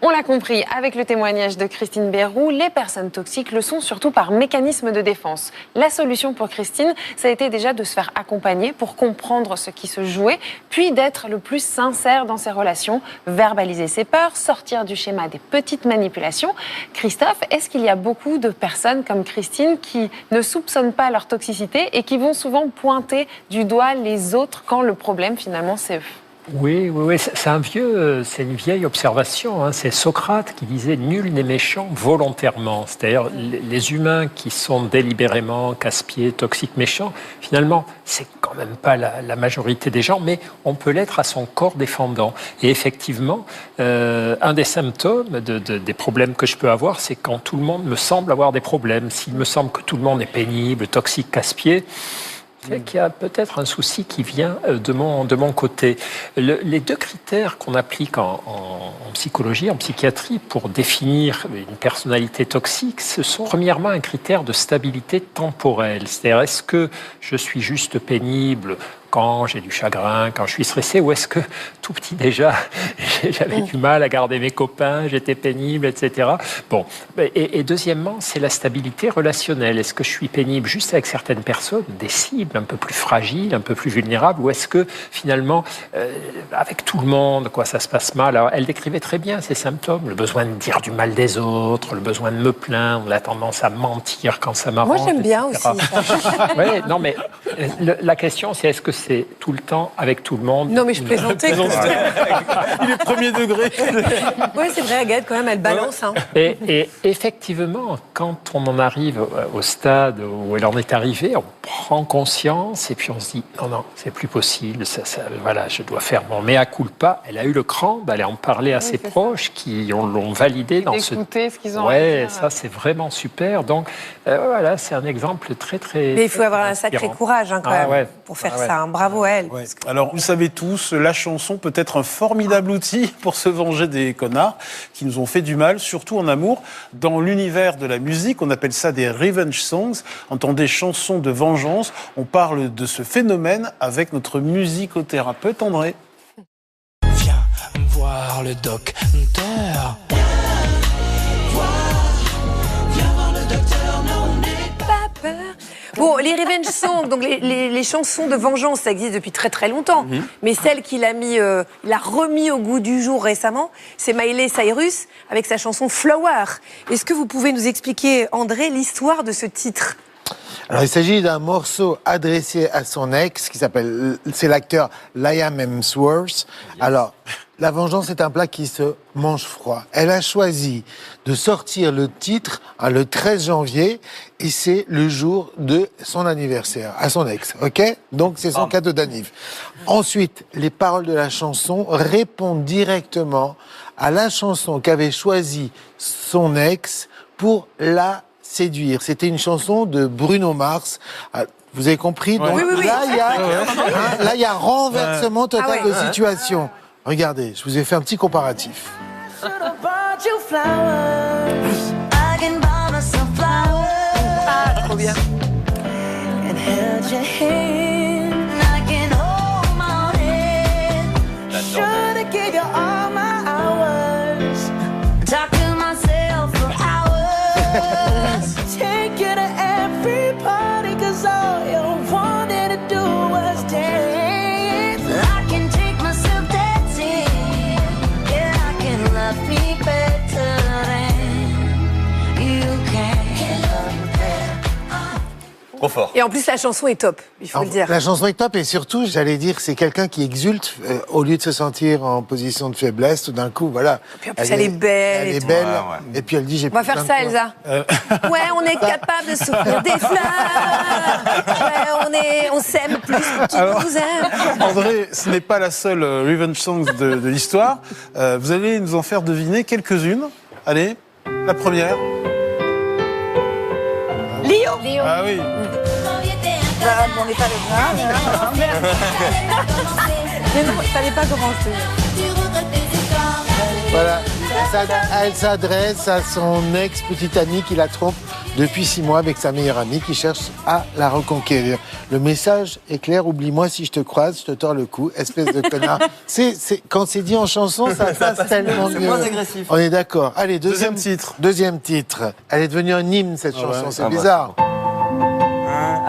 Speaker 20: On l'a compris, avec le témoignage de Christine Béroux, les personnes toxiques le sont surtout par mécanisme de défense. La solution pour Christine, ça a été déjà de se faire accompagner pour comprendre ce qui se jouait, puis d'être le plus sincère dans ses relations, verbaliser ses peurs, sortir du schéma des petites manipulations. Christophe, est-ce qu'il y a beaucoup de personnes comme Christine qui ne soupçonnent pas leur toxicité et qui vont souvent pointer du doigt les autres quand le problème finalement c'est eux?
Speaker 14: Oui, c'est une vieille observation. Hein. C'est Socrate qui disait « nul n'est méchant volontairement ». C'est-à-dire les humains qui sont délibérément casse-pieds, toxiques, méchants, finalement, c'est quand même pas la majorité des gens, mais on peut l'être à son corps défendant. Et effectivement, un des symptômes des problèmes que je peux avoir, c'est quand tout le monde me semble avoir des problèmes. S'il me semble que tout le monde est pénible, toxique, casse-pied, c'est qu'il y a peut-être un souci qui vient de mon côté. Les deux critères qu'on applique en psychologie, en psychiatrie, pour définir une personnalité toxique, ce sont premièrement un critère de stabilité temporelle. C'est-à-dire, est-ce que je suis juste pénible quand j'ai du chagrin, quand je suis stressé, ou est-ce que tout petit déjà, j'avais du mal à garder mes copains, j'étais pénible, etc. Bon. Et deuxièmement, c'est la stabilité relationnelle. Est-ce que je suis pénible juste avec certaines personnes, des cibles un peu plus fragiles, un peu plus vulnérables, ou est-ce que finalement, avec tout le monde, ça se passe mal? Alors, elle décrivait très bien ces symptômes, le besoin de dire du mal des autres, le besoin de me plaindre, la tendance à mentir quand ça m'arrange.
Speaker 1: Moi, j'aime bien
Speaker 14: etc.
Speaker 1: aussi.
Speaker 14: Oui, non, mais la question, c'est est-ce que c'est tout le temps avec tout le monde?
Speaker 1: Non, mais je plaisantais.
Speaker 3: Il est premier degré.
Speaker 1: Oui, c'est vrai, Agathe, quand même, elle balance. Hein.
Speaker 14: Et effectivement, quand on en arrive au stade où elle en est arrivée, on prend conscience et puis on se dit non, c'est plus possible. Voilà, je dois faire mon mea culpa. Elle a eu le cran d'aller en parler à ses proches qui l'ont validé dans
Speaker 20: d'écouter ce qu'ils ont
Speaker 14: ouais,
Speaker 20: à dire.
Speaker 14: ça c'est vraiment super. Donc voilà, c'est un exemple très.
Speaker 1: Mais il faut avoir un sacré courage quand même pour faire ça. Hein. Bravo à elle.
Speaker 3: Ouais. Alors, vous le savez tous, la chanson peut être un formidable outil pour se venger des connards qui nous ont fait du mal, surtout en amour. Dans l'univers de la musique, on appelle ça des revenge songs. Entendez, chansons de vengeance. On parle de ce phénomène avec notre musicothérapeute André.
Speaker 5: Viens voir le docteur.
Speaker 1: Bon, les revenge songs, donc les chansons de vengeance, ça existe depuis très très longtemps. Mais celle qu'il a remis au goût du jour récemment, c'est Miley Cyrus avec sa chanson Flower. Est-ce que vous pouvez nous expliquer, André, l'histoire de ce titre ?
Speaker 2: Alors, il s'agit d'un morceau adressé à son ex, c'est l'acteur Liam Hemsworth. Alors, la vengeance est un plat qui se mange froid. Elle a choisi de sortir le titre le 13 janvier, et c'est le jour de son anniversaire, à son ex, ok ? Donc, c'est son cadeau d'anniv. Ensuite, les paroles de la chanson répondent directement à la chanson qu'avait choisie son ex pour la séduire. C'était une chanson de Bruno Mars. Vous avez compris ? Donc,
Speaker 1: oui.
Speaker 2: Là, il y a renversement total de situation. Regardez, je vous ai fait un petit comparatif.
Speaker 1: Trop bien.
Speaker 6: Trop fort.
Speaker 1: Et en plus, la chanson est top, il faut le dire.
Speaker 2: La chanson est top et surtout, j'allais dire, c'est quelqu'un qui exulte au lieu de se sentir en position de faiblesse. Tout d'un coup, voilà.
Speaker 1: Puis en plus, elle est belle.
Speaker 2: Elle est belle. Et puis elle dit, j'ai
Speaker 1: On va faire ça, Elsa. Ouais, on est capable de souffrir des fleurs. Ouais, on s'aime plus que nous aime.
Speaker 3: André, ce n'est pas la seule revenge song de l'histoire. Vous allez nous en faire deviner quelques-unes. Allez, la première.
Speaker 10: Léo.
Speaker 3: Ah oui.
Speaker 10: On n'est pas le mais non, il fallait pas commencer.
Speaker 2: Voilà. Elle s'adresse à son ex-petite amie qui la trompe depuis 6 mois avec sa meilleure amie qui cherche à la reconquérir. Le message est clair, oublie-moi si je te croise, je te tords le cou, espèce de connard. Quand c'est dit en chanson, ça passe tellement mieux.
Speaker 6: C'est moins agressif.
Speaker 2: On est d'accord. Allez, deuxième
Speaker 3: titre.
Speaker 2: Deuxième titre. Elle est devenue un hymne, cette chanson, c'est bizarre.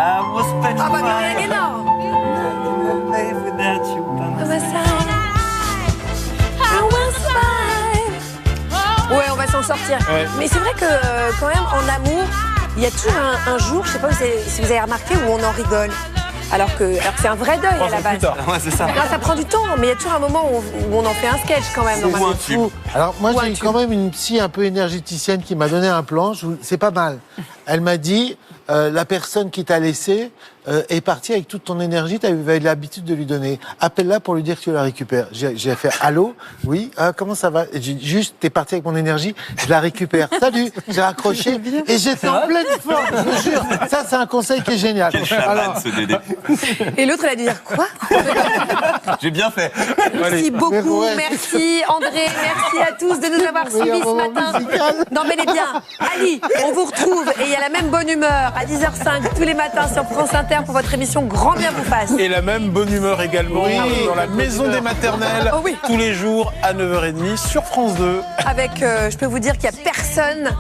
Speaker 1: Ah bah, Gloria Gaynor. Ouais, on va s'en sortir.
Speaker 3: Ouais.
Speaker 1: Mais c'est vrai que quand même, en amour, il y a toujours un jour, je sais pas si vous avez remarqué, où on en rigole. Alors que c'est un vrai deuil à la base.
Speaker 6: Ouais, c'est ça.
Speaker 1: Non, ça prend du temps, mais il y a toujours un moment où on en fait un sketch quand même. Normalement.
Speaker 2: C'est fou. Alors moi j'ai eu quand même une psy un peu énergéticienne qui m'a donné un plan, c'est pas mal. Elle m'a dit, la personne qui t'a laissé est partie avec toute ton énergie, tu avais l'habitude de lui donner. Appelle-la pour lui dire que tu la récupères. J'ai fait allô, oui, comment ça va? Juste, t'es parti avec mon énergie, je la récupère. Salut, j'ai raccroché et j'étais en pleine forme, je vous jure. Ça, c'est un conseil qui est génial.
Speaker 6: Quel chaman, ce Dédé.
Speaker 1: Et l'autre, elle a dû dire quoi?
Speaker 6: J'ai bien fait.
Speaker 1: Merci beaucoup, merci André, merci à tous de nous avoir suivis ce matin. Non mais les bien, Ali, on vous retrouve et il y a la même bonne humeur à 10h05 tous les matins sur France Inter pour votre émission Grand Bien vous fasse.
Speaker 3: Et la même bonne humeur également dans la maison des maternelles, tous les jours à 9h30 sur France 2.
Speaker 1: Avec, je peux vous dire qu'il n'y a personne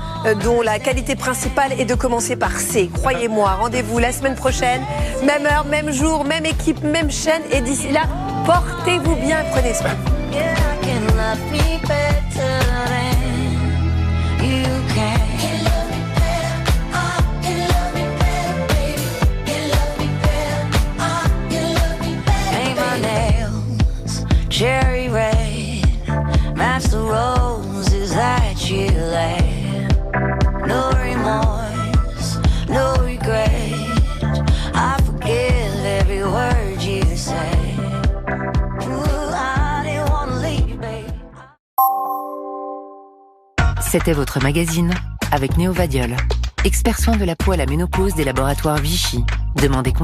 Speaker 1: dont la qualité principale est de commencer par C. Croyez-moi, rendez-vous la semaine prochaine, même heure, même jour, même équipe, même chaîne. Et d'ici là, portez-vous bien, prenez soin.
Speaker 9: Cherry red, match the roses that you laid. No remorse, no regret. I forgive every word you say. Ooh, I didn't wanna leave, babe.
Speaker 19: C'était votre magazine avec Néovadiol, expert soin de la peau à la ménopause des laboratoires Vichy. Demandez